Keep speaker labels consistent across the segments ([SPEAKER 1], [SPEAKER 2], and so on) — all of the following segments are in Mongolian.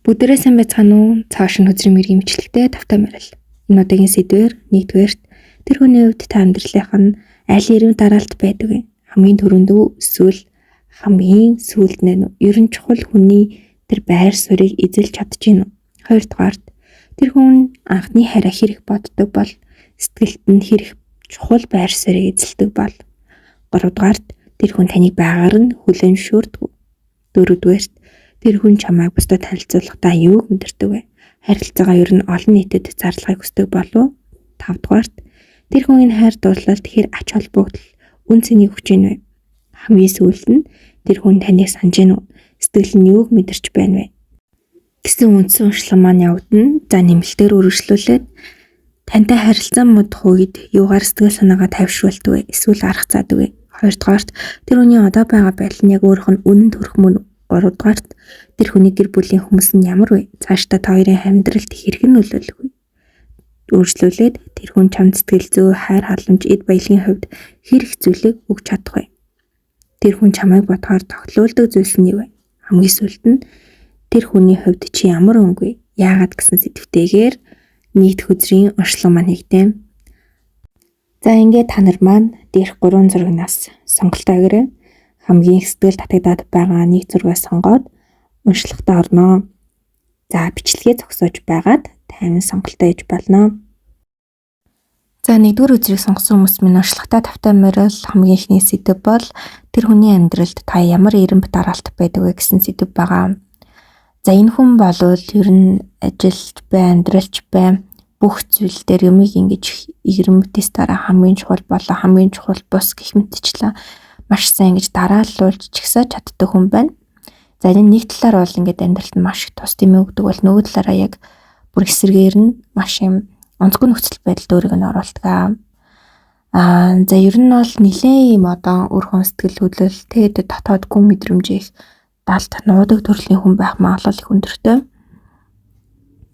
[SPEAKER 1] Бүгдээрээ сайн байцгаана уу? Цааш нь хөзрийн мэргийн мэдлэгтэй тавтай морил. Энэ удаагийн сэдвээр нэгдүгээрт тэр хүний хувьд та амьдралынх нь аль эрүүн дараалт байдаг вэ? Хамгийн түрүүнд эсвэл хамгийн сүүлд нь ерөн чухал хүний тэр байр суурийг эзэлж чадж гин үү? Хоёрдугаарт тэр хүн анхны хараа хэрэг боддог бол сэтгэлд нь хэрэг чухал байр суурийг эзэлдэг бол. Гуравдугаарт тэр хүн таныг байгаар нь хүлээн зөвшөөрдөг. Дөрөвдүгээрт тэр хүн чамайг бусдад танилцуулахдаа юуг мэдэрдэг вэ? Харилцаагаа ер нь олон нийтэд зарлахыг хүсдэг болов? 5 дугаарт тэр хүн энэ хайр дурлалт хэр ач холбогдол үн цэнийг өгч ийн вэ? Хамгийн сүүлд нь тэр хүн таныг санаж гин үү? Сэтгэл нь юуг мэдэрч байна вэ? Гэсэн үндсэн уншлага маань явагдана. За нэмэлтээр үргэлжлүүлээд тантай харилцаа муудах үед юугаар сэтгэл санаагаа тайвшруулдаг вэ? Эсвэл арга заадаг вэ? 2 дугаарт тэр хүний одоо байгаа байдал нь яг өөрөх нь үнэн төрөх мөн үү? 3 дугаарт тэр хүний гэр бүлийн хүмүүс нь ямар вэ? Цаашдаа та хоёрын амьдралд хэрхэн нөлөөлөх вэ? Үргэлжлүүлээд тэр хүн чамд сэтгэл зүй, хайр халамж, эд баялагын хувьд хэр их зүйлийг өгч чадах вэ? Тэр хүн чамайг бодохоор тогтлуулдаг зүйлс нь юу вэ? Хамгийн сүүлд нь тэр хүний хувьд чи ямар өнгө вэ? Яагаад гэсэн сэдвтэйгээр нийт хөзрийн уншлага маань хийгдэв. За ингээд та нар маань дээрх 3 зурагнаас сонголтоо өгөөрэй. Хамгийн их сэтгэл татагдаад байгаа нэг зургаа сонгоод уншлагатаа орноо. За бичлэгээ зогсоож байгаад таймын сонголтоо хийж болно. За нэгдүгээр үзрийг сонгосон хүмүүс минь уншлагатаа тавтай морил хамгийн ихний сэдэв бол тэр хүний амьдралд та ямар эрен дараалт байдаг вэ гэсэн сэдэв байгаа. За энэ хүн болвол ер нь ажилч бай, амьдралч бай бүх зүйл дээр юмыг ингэж эрен мэтээс дараа хамгийн чухал болоо хамгийн чухал бус гэх мэтчлээ маш сайн ингэж дараалуулж чигсаж чаддаг хүн байна. За энэ нэг талаар бол ингээд амьдралд нь маш их тус дэмий өгдөг бол нөгөө талаараа яг бүр эсрэгээр нь маш юм онцгой нөхцөл байдалд өөрийг нь оруулдаг. За ер нь бол нэлээд юм одоо өр хүн сэтгэл хөдлөл тэгээд дотоод гүн мэдрэмжийг далд нуудаг төрлийн хүн байх магадлал их өндөртэй.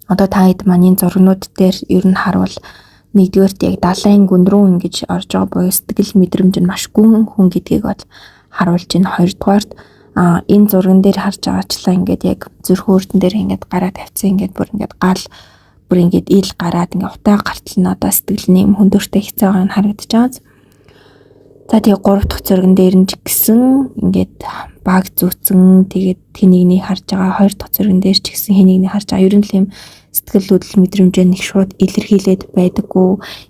[SPEAKER 1] Одоо та хэд маань энэ зургнууд дээр ер нь харуул нэгдүгээрт яг далайн гүн рүү ингэж орж байгаа буюу сэтгэл мэдрэмж нь маш гүн хүн гэдгийг бол харуулж байна. Хоёрдугаарт энэ зурган дээр харж байгаачлаа ингээд яг зүрх өөртөн дээр ингээд гараа тавьсан ингээд бүр ингээд гал бүр ингээд ил гараад ингээд утаа гартал нь одоо сэтгэлний юм хөндөртэй хэцүү байгааг харагдаж байгаа. За тэгээ 3 дахь зурган дээр нь ч гэсэн ингээд баг зүцэн тэгээд тэнийгний харж байгаа 2 дахь зурган дээр ч гэсэн хэнийгний харж байгаа. Ер нь л юм сэтгэл хөдлөл мэдрэмжээ нэг шууд илэрхийлээд байдаггүй.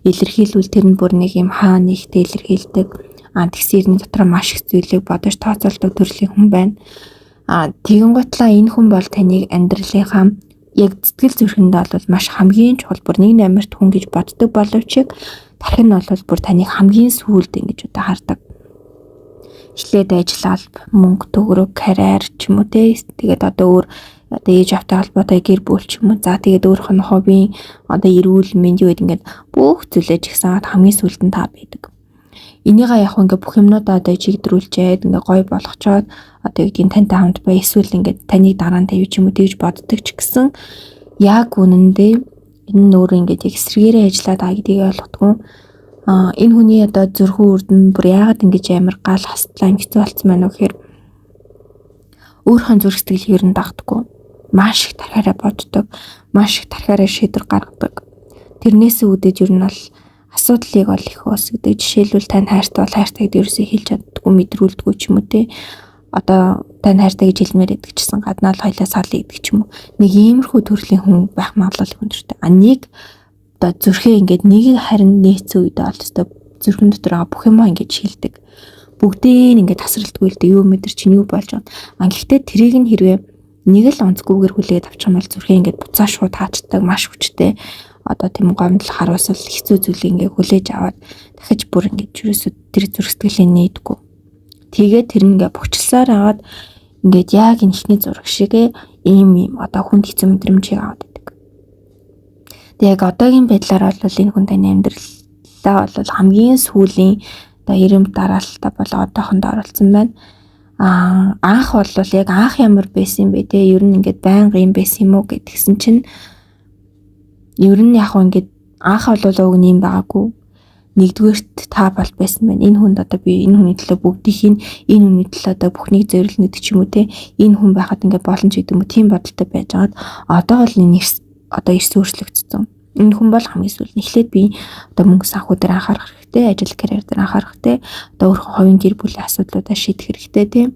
[SPEAKER 1] Илэрхийлвэл тэр нь бүр нэг юм хаа нэгтэй илэрхийлдэг. Тэгсэрний дотор маш их зүйлийг бодож тооцоолдог төрлийн хүн байна. Тэгэн готлаа энэ хүн бол таныг амьдралынхаа яг сэтгэл зүрхэнд бол маш хамгийн чухал бүр нэг номерт хүн гэж боддог боловч дахин нь бол бүр таныг хамгийн сүүлд ингэж удаа хардаг. Эхлээд ажиллал, мөнгө төгрөг, карьер ч юм уу тэгээд одоо ээж автай холбоотой гэр бүл ч юм уу. За тэгээд өөрөх нь хобби одоо эрүүл мэнд юу гэдэг ингээд бүх зүйлээ жигсаад хамгийн сүүлд нь та байдаг. Энийгээ яг ингээд бүх юмнуудаа одоо чигдрүүлчихэд ингээд гой болгочоод одоо юу гэдгийг тантай хамт бай эсвэл ингээд таныг дараа нь тавьчих юм уу тэгж боддог ч гэсэн яг үнэндээ энэ нөр ингээд яг эсрэгээрээ ажиллаад байгаа гэдгийг ойлгохгүй. Энэ хүний одоо зүрхэн үрдэн бүр яагаад ингэж амар гал хастлаа хэцүү болцсон байна вэ гэхээр өөрхөн зүрх сэтгэл ер нь дагдахгүй. Маш их тархаараа боддог, маш их тархаараа шийдвэр гаргадаг. Тэрнээс үүдэж ер нь бол асуудлыг ол их өсгдөг. Жишээлбэл тань хайртай бол хайртай гэдээ ерөөсөө хэлж чаддаггүй, мэдрүүлдэггүй ч юм уу те. Одоо тань хайртай гэж хэлмээр байдаг гэсэн гаднаа л хоёлаа салъя гэдэг ч юм уу. Нэг иймэрхүү төрлийн хүн байх магадлал их өндөртэй. Нэг одоо зүрхээ ингээд нэг харин нээцэн үед бол өстой зүрхэн дотор байгаа бүх юмаа ингээд шилдэг. Бүгдээ ингээд тасралтгүй л дээ юу мэдэр чинь юу болж байгаа. Гэхдээ тэрийг нь хэрвээ нэг л онцгүйгээр хүлээд авчих юм бол зүрхээ ингээд буцаа шууд хаачдаг маш хүчтэй. Одоо тийм гомдол харуулсал хэцүү зүйлийг ингээд хүлээж аваад дахиж бүр ингээд юусоо тэр зүрх сэтгэлээ нээдэггүй. Тэгээд тэр ингээд бухчлсаар аваад ингээд яг энэ ихний зураг шиг ийм одоо хүнд хэцүү мэдрэмжийг аваад байдаг. Тэгээд яг одоогийн байдлаар бол энэ хүн таны амьдралаа бол хамгийн сүүлийн одоо эрэм дараалтаа бол одоохондоо оролцсон байна. Анх бол яг анх ямар байсан бэ те ер нь ингээд байнга юм байсан юм уу гэдгсэн чинь ер нь яг ингээд анх бол уг нэм байгаагүй. нэгдүгээрт та бол байсан байна. Энэ хүнд одоо би энэ хүний төлөө бүгдийг энэ хүний төлөө одоо бүхнийг зориулна гэдэг ч юм уу те. Энэ хүн байхад ингээд боломж гэдэг юм уу тийм бодолтой байж байгаад одоо бол энэ одоо эрс өөрчлөгдсөн. Энэ хүн бол хамгийн сүүл нь эхлээд би одоо мөнгө санхүү дээр анхаарах хэрэгтэй, ажил карьер дээр анхаарах хэрэгтэй, одоо өөрийнхөө хувийн гэр бүлийн асуудлуудаа шийдэх хэрэгтэй тийм.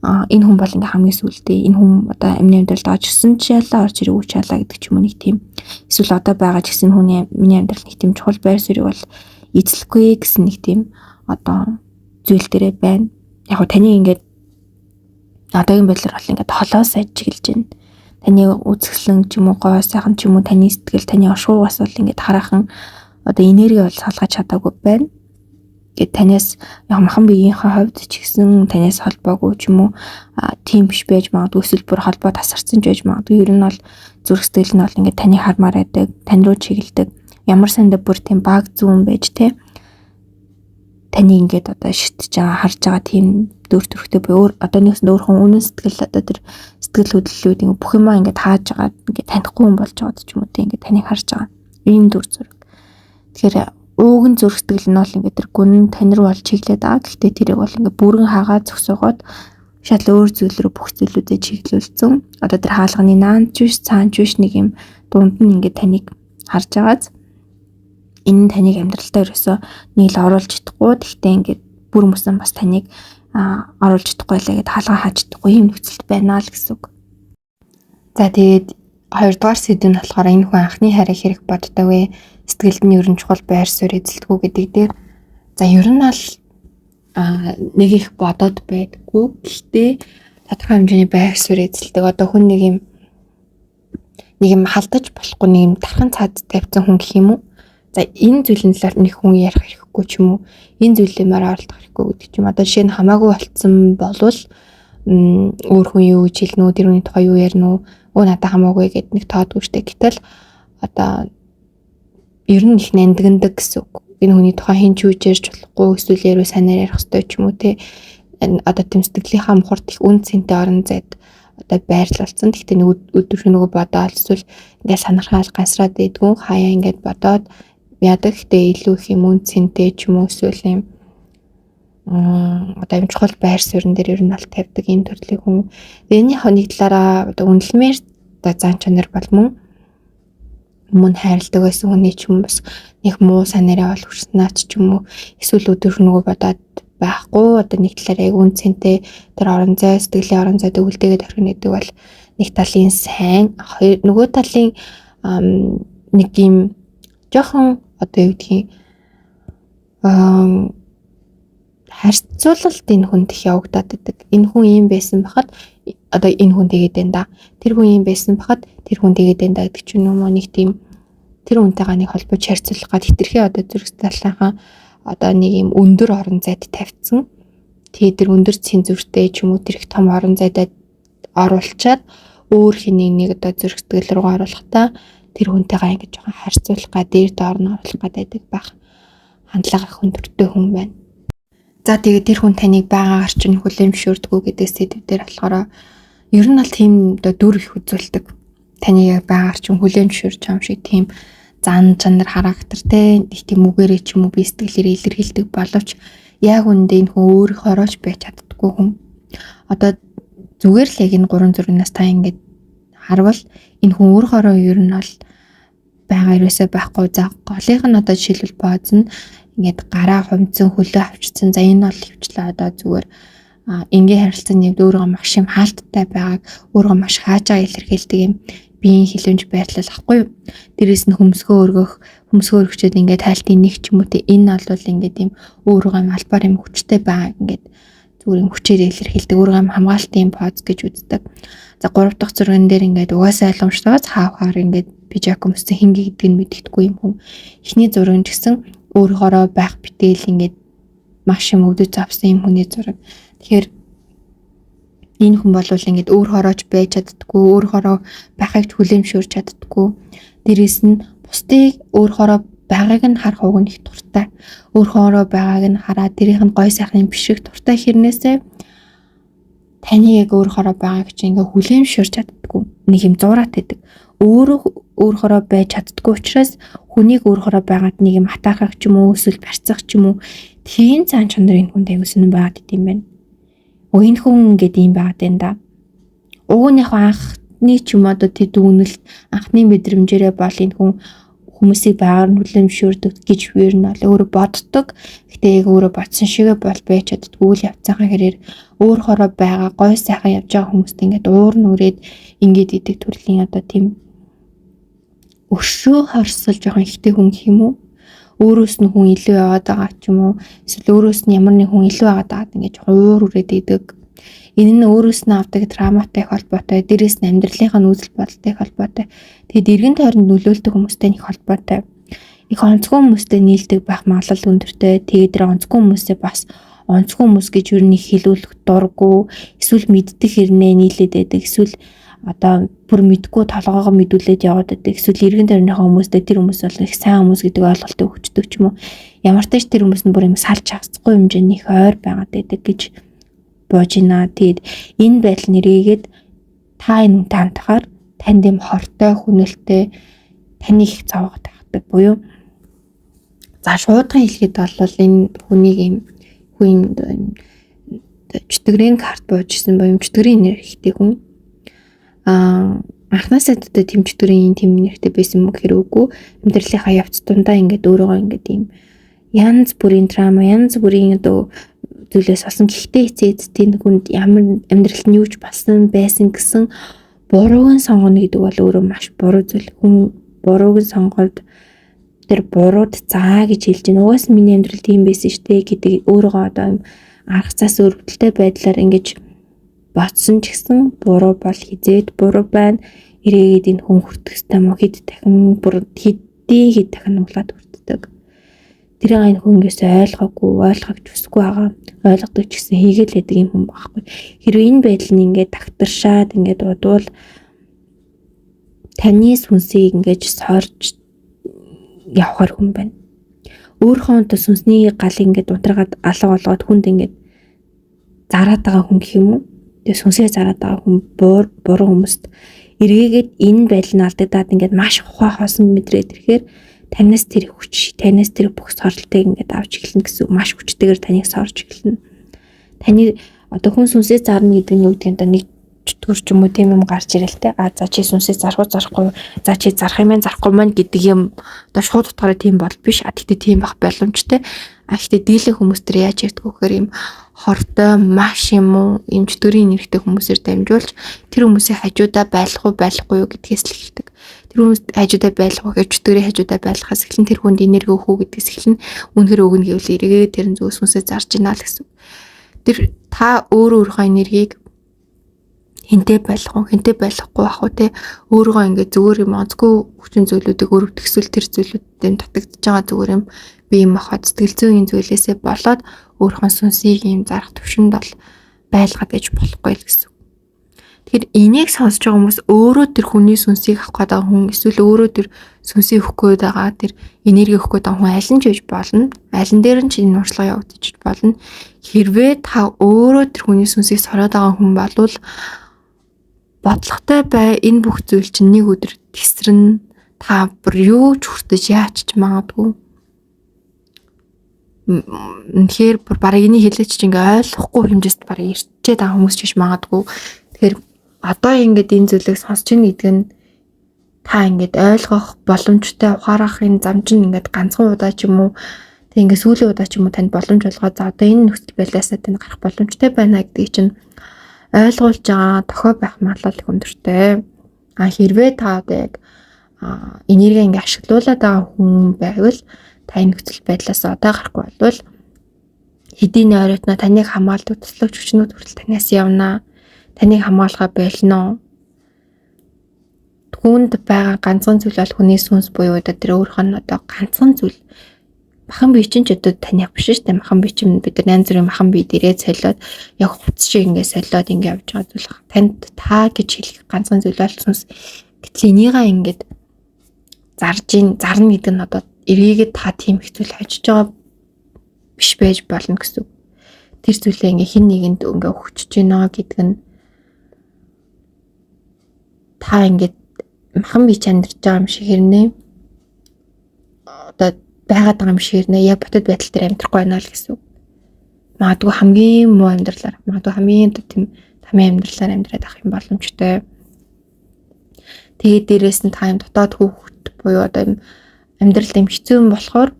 [SPEAKER 1] Энэ хүн бол ингээ хамгийн сүүлдээ энэ хүн одоо амны амьдралд орж ирсэн ч ялла орж ирэх үуч ялла гэдэг ч юм уу нэг тийм. Эсвэл одоо байгаа ч гэсэн хүний миний амьдрал нэг тийм чухал байр суурийг бол эзлэхгүй гэсэн нэг тийм одоо зүйл дээрээ байна. Яг гоо таны ингээд одоогийн байдлаар бол ингээд холоос ажиглаж байна. Таны үзэсгэлэн ч юм уу гоо сайхан ч юм уу таны сэтгэл таны оршуугаас бол ингээд хараахан одоо энерги бол салгаж чадаагүй байна. Гэт танаас ямархан биеийнхээ хувьд ч гэсэн танаас холбоогүй ч юм уу тийм биш байж магадгүй эсвэл бүр холбоо тасарсан ч байж магадгүй. Ер нь бол зүрх сэтгэл нь бол ингээд таны хармаар байдаг, тань руу чиглэдэг. Ямар сандаа бүр тийм баг зүүн байж те таны ингээд одоо шитж байгаа харж байгаа тийм дүр төрхтэй буюу одоо нэгсэн өөрхөн үнэн сэтгэл одоо тэр сэтгэл хөдлөлүүд ингээд бүх юмаа ингээд хааж байгаа ингээд танихгүй хүн болж байгаа ч юм уу те ингээд таныг харж байгаа. Ийм дүр зураг. Тэгэхээр ууган зүрх сэтгэл нь бол ингээд тэр гүн тань руу бол чиглээд байгаа. Гэхдээ тэрийг бол ингээд бүрэн хаагаад зөксөгөөд шал өөр зүйл рүү бүх зүйлүүдэд чиглүүлсэн. Одоо тэр хаалганы наанч биш, цаанч биш нэг юм дунд нь ингээд таныг харж байгааз энэ нь таныг амьдралтаа ерөөсөө нэг л оруулж чадахгүй. Гэхдээ ингээд бүр мөсөн бас таныг оруулж чадахгүй лээ гэд хаалгаа хааж чадахгүй юм нөхцөлд байна л гэсэн үг. За тэгээд хоёрдугаар сэдв нь болохоор энэ хүн анхны харийг хэрэг боддог вэ? Сэтгэлд нь ерөн чухал байр суурь эзэлдэг гэдэг дээр за ер нь бол нэг их бодоод байдаггүй. Гэхдээ тодорхой хэмжээний байр суурь эзэлдэг. Одоо хүн нэг юм халдаж болохгүй нэг юм тархан цаад тавьсан хүн гэх юм уу? За энэ зүйлэн талаар нэг хүн ярих хэрэггүй ч юм уу? Энэ зүйлээр оролдох хэрэггүй гэдэг ч юм. Одоо жишээ нь хамаагүй болцсон болвол өөр хүн юу гэж хэлнэ үү? Тэр хүний тухай юу ярина уу? Надад хамаагүй гэд нэг тоодгүй штэ. Гэтэл одоо ер нь их нандиндаг гэсэн үг. Энэ хүний тухай хин ч юу ярьж болохгүй эсвэл яруу санаар ярих хэрэгтэй ч юм уу те. Одоо тийм сэтгэлийнхаа мухарт их үн цэнтэй орон зайд одоо байрлалцсан. Гэхдээ нэг өдөр нөгөө бодоод эсвэл ингээд санахаал гансраад идэггүй хаяа ингээд бодоод яадаг. Гэхдээ илүү их юм үн цэнтэй ч юм уу эсвэл юм одоо юм чухал байр суурин дээр ер нь аль тавьдаг энэ төрлийн хүн. Энэний нэг талаараа одоо үнэлмээр одоо зан чанар бол мөн хайрладаг байсан хүний ч юм бас нэг муу санаараа бол хүрснаач ч юм уу эсвэл өдөр нөгөө бодоод байхгүй одоо нэг талаар яг үн цэнтэй тэр орон зай сэтгэлийн орон зайд үлдээгээд орхино гэдэг бол нэг талын сайн нөгөө талын нэг юм жоохон одоо юу гэдгийг харьцуулалт энэ хүнд их явагдаад байдаг. Энэ хүн ийм байсан бахад одоо энэ хүн тэгээд байна да. Тэр хүн ийм байсан бахад тэр хүн тэгээд байна да гэдэг чинь нөгөө нэг тийм тэр хүнтэйгээ нэг холбож харьцуулах гад хитрхи одоо зүрх талынхаа одоо нэг юм өндөр орон зайд тавьсан. Тэгээд тэр өндөр цензуртэй ч юм уу тэр их том орон зайдад оруулчаад өөр хэнийг нэг одоо зүрх сэтгэл рүү оруулахдаа тэр хүнтэйгээ ингэж жоохон харьцуулах гад дээр доор нь оруулах гадайдаг байх хандлага их өндөртэй хүн байна. За тэгээд тэр хүн таныг байгаагаар чинь хүлээмжшүүлдэггүй гэдэг сэдвээр болохоор ер нь бол тийм одоо дүр их үзүүлдэг. Таныг байгаагаар чинь хүлээмжшүүлж байгаа юм шиг тийм зан чанар характертэй их тийм үгээрээ ч юм уу би сэтгэлээрээ илэрхийлдэг боловч яг үндэ энэ хүн өөрийнхоороо ч байж чаддаггүй хүн. Одоо зүгээр л яг энэ 3 зүрхнээс та ингэж харвал энэ хүн өөрийнхоороо ер нь бол байгаа ерөөсөө байхгүй. За голынх нь одоо жишээлбэл бооз нь ингээд гараа хумцсан хөлөө авчирсан. За энэ бол хөвчлээ одоо зүгээр энгийн харилцааны нэвд өөрөө маш юм хаалттай байгааг өөрөө маш хааж байгаа илэрхийлдэг юм биеийн хилэмж байрлал ахгүй юу. Дээрээс нь хөмсгөө өргөчөөд ингээд тайлтын нэг ч юм уу те энэ бол ингээд юм өөрөө юм албаар юм хүчтэй байгаа ингээд зүгээр юм хүчээр илэрхийлдэг өөрөө юм хамгаалтын поз гэж үздэг. За 3 дахь зурган дээр ингээд угаасаа ойлгомжтойгоос хаавхаар ингээд пижак өмссөн хинги гэдэг нь мэддэхгүй юм хүн. Эхний зураг нь гэсэн өөрөөрөө байх битэл ингээд маш юм өвдөж завсан юм хүний зураг. Тэгэхээр энэ хүн бол ингээд өөрөөрөөч байж чаддаггүй, өөрөөрөө байхыг хүлээмжшүүлж чаддаггүй. Дээрээс нь бусдыг өөрөөрөө байгааг нь харах уг нь их дуртай. Өөрөөрөө байгааг нь хараад тэрийнх нь гой сайхны бишиг дуртай хэрнээсээ таны яг өөрөөрөө байгааг чинь ингээд хүлээмжшүүлж чаддаггүй. Нэг юм зураад байдаг. өөрөөрөө байж чаддгүй учраас хүнийг өөрөөрөө байгаад нэг юм хатаахах ч юм уу эсвэл барьцах ч юм уу тийм цаан чанар энэ хүнд аягүй сонирн байгаад идэм байна. Энэ хүн ингээд юм байгаад байна да. Уг нь яг анхны ч юм одоо тэр дүгнэлт анхны мэдрэмжээрээ бол энэ хүн хүмүүсийг байгаар нь хүлэмжшүүлдэг гэж бүр нь өөрөө боддог. Гэтэ яг өөрөө бодсон шигээ бол байж чаддгүй л явцаахан хэрээр өөрөөрөө байгаа гой сайхан явж байгаа хүмүүст ингээд уур нүрээд ингээд идэг төрлийн одоо тийм өшөө хорсол жоохон ихтэй хүн гэх юм уу? Өөрөөс нь хүн илүү яваад байгаа ч юм уу? Эсвэл өөрөөс нь ямар нэг хүн илүү яваад байгаад ингээд уур үрээд идэг. Энэ нь өөрөөс нь авдаг травматай холбоотой, дээрээс нь амьдралынхаа нөөцөл бодолтой холбоотой. Тэгээд эргэн тойронд нөлөөлдөг хүмүүстэй их холбоотой. Их онцгой хүмүүстэй нийлдэг байх магадлал өндөртэй. Тэгээд тэр онцгой хүмүүсээ бас онцгой хүмүүс гэж юу нэг хэлүүлэх дурггүй, эсвэл мэддэг хэрнээ нийлээд байдаг, эсвэл одоо бүр мэдгүй толгоогоо мэдүүлээд яваад байдаг. Эсвэл эргэн тойрныхаа хүмүүстэй тэр хүмүүс бол их сайн хүмүүс гэдэг ойлголтыг өгчдөг ч юм уу. Ямар ч тач тэр хүмүүс нь бүр юм салж чадахгүй хэмжээний их ойр байгаад байдаг гэж боожина. Тэгээд энэ байдал нэрийгээд та энэ тантахаар танд юм хортой хүнэлттэй таны их зовоог тахдаг буюу за шуудхан хэлэхэд бол энэ хүнийг юм хүн чөтгөрийн карт боожсэн буюу чөтгөрийн нэр ихтэй хүн анхнаасаа тэ тэм чөтгөрийн тэм нэртэй байсан мөг хэрэггүй амьдралынхаа явц дундаа ингээд өөрөөгөө ингээд юм янз бүрийн драма янз бүрийн одоо зүйлээс олсон гэхдээ эцээдтийн хүнд ямар амьдралд нь юуж болсон байсан гэсэн бурууг сонгоно гэдэг бол өөрөө маш буруу зүйл. Хүн бурууг сонгоод тэр бурууд заа гэж хэлж байна. Угаас миний амьдрал тийм байсан штэ гэдэг өөрөөгөө одоо арга цаас өрөвдөлтэй байдлаар ингэж бодсон ч гэсэн буруу бол хизээд буруу байна. Ирээгээд энэ хүн хүртэхтэй мөн хэд дахин бүр хэдийн хэд дахин нуглаад хүртдэг. Тэр энэ хүнгээс ойлгохж хүсэхгүй байгаа. Ойлгодог ч гэсэн хийгээл байдаг юм хүн байхгүй. Хэрвээ энэ байдал нь ингээд тагтаршаад ингээд удвал таны сүнсийг ингээд сорж явахар хүн байна. Өөрийнхөө сүнсний галыг ингээд унтраад алга болгоод хүнд ингээд зараад байгаа хүн гэх юм уу? Тэгээ сүнсээ зараад байгаа хүн буруу хүмүүст эргээгээд энэ байдал нь алдагдаад ингээд маш ухаан хоосон мэдрээд ирэхээр танаас тэр хүч, танаас тэр бүх сорилтыг ингээд авч эхэлнэ гэсэн маш хүчтэйгээр таныг сорж эхэлнэ. Таны одоо хүн сүнсээ зарна гэдэг нь юу гэдэг нь нэг чөтгөр ч юм уу тийм юм гарч ирэлтэй. За чи сүнсээ зарах зарахгүй, за чи зарах юм зарахгүй маань гэдэг юм одоо шууд утгаараа тийм бол биш. Гэхдээ тийм байх боломжтой. Гэхдээ дийлэн хүмүүс тэр яаж яддаг вэхээр юм хортой маш юм уу юм чөтгөрийн нэрхтэй хүмүүсээр дамжуулж тэр хүмүүсийн хажуудаа байхгүй юу гэдгээс л эхэлдэг. Тэр хүмүүс хажуудаа байлгах гэж чөтгөрийн хажуудаа байлгахаас эхлэн тэр хүнд энерги өгөх үү гэдгээс эхлэн үнэхээр өгнө гэвэл эргээ тэр нь зүгээс хүнсээ зарж гинэ л гэсэн. Тэр та өөрийнхөө энергийг хинтээ байлгахгүй бах уу те өөрийгөө ингээд зүгээр юм онцгүй хүчин зүйлүүдийг өрөвдөхсөл тэр зүйлүүдтэй татагдж байгаа зүгээр юм би юм ахад сэтгэл зүйн зүйлээсээ болоод өөрийнхөө сүнсийг юм зарах төвшөнд бол байлгаад ээж болохгүй л гэсэн. Тэгэхээр энийг сонсож байгаа хүмүүс өөрөө тэр хүний сүнсийг авах гэдэг хүн эсвэл өөрөө тэр сүнсийг өгөх гээд байгаа тэр энерги өгөх гээд байгаа хүн аль нь ч байж болно. Аль нь дээр нь чинь нуршлага явагдаж болно. Хэрвээ та өөрөө тэр хүний сүнсийг сороод байгаа хүн болвол бодлоготой бай энэ бүх зүйл чинь нэг өдөр тесрэн та бүр юу ч хүртэж яач ч магадгүй. Тэгэхээр бүр бараг энийг хэлээч чи ингээ ойлгохгүй хэмжээст бараг ирчээд байгаа хүмүүс ч биш магадгүй. Тэгэхээр одоо ингээд энэ зүйлийг сонсч ийн гэдэг нь та ингээд ойлгох боломжтой ухаарахын зам чинь ингээд ганцхан удаа ч юм уу тэг ингээд сүүлийн удаа ч юм уу танд боломж олгоо за одоо энэ нөхцөл байдлаасаа тань гарах боломжтой байна гэдгийг чинь ойлгуулж байгаа тохио байх магадлал их өндөртэй. Хэрвээ та одоо яг энерги ингээ ашиглуулад байгаа хүн байвал та энэ нөхцөл байдлаас одоо гарахгүй болвол хэдийн ойротно таныг хамгаалдаг туслах хүчнүүд хүртэл танаас явна. Таныг хамгаалахаа болно. Түүнд байгаа ганцхан зүйл бол хүний сүнс буюу одоо тэр өөрийнх нь одоо ганцхан зүйл. Махан бие чинь ч одоо таних биш шүү дээ. Махан бие чинь бид нар янз бүрийн махан бие дээрээ солиод яг хувц шиг ингээ солиод ингээ явж байгаа зүйл. Танд та гэж хэлэх ганцхан зүйл бол сүнс. Гэтэл энийгээ ингээд зарна гэдэг нь одоо эргээгээд та тийм их зүйл хожиж байгаа биш байж болно гэсэн. Тэр зүйлээ ингээ хин нэгэнд ингээ өгчөж гинэ гэдэг нь та ингээд махан бие чандарч байгаа юм шиг хэрнээ одоо байгаад байгаа юм шиг хэрнээ яг бодит байдал дээр амьдрахгүй байна л гэсэн үг. Магадгүй хамгийн муу амьдралаар, магадгүй хамгийн тийм тамийн амьдралаар амьдраад авах юм боломжтой. Тэгээд дээрээс нь та юм дотоод хүүхэд буюу одоо юм амьдрал юм хэцүү юм болохоор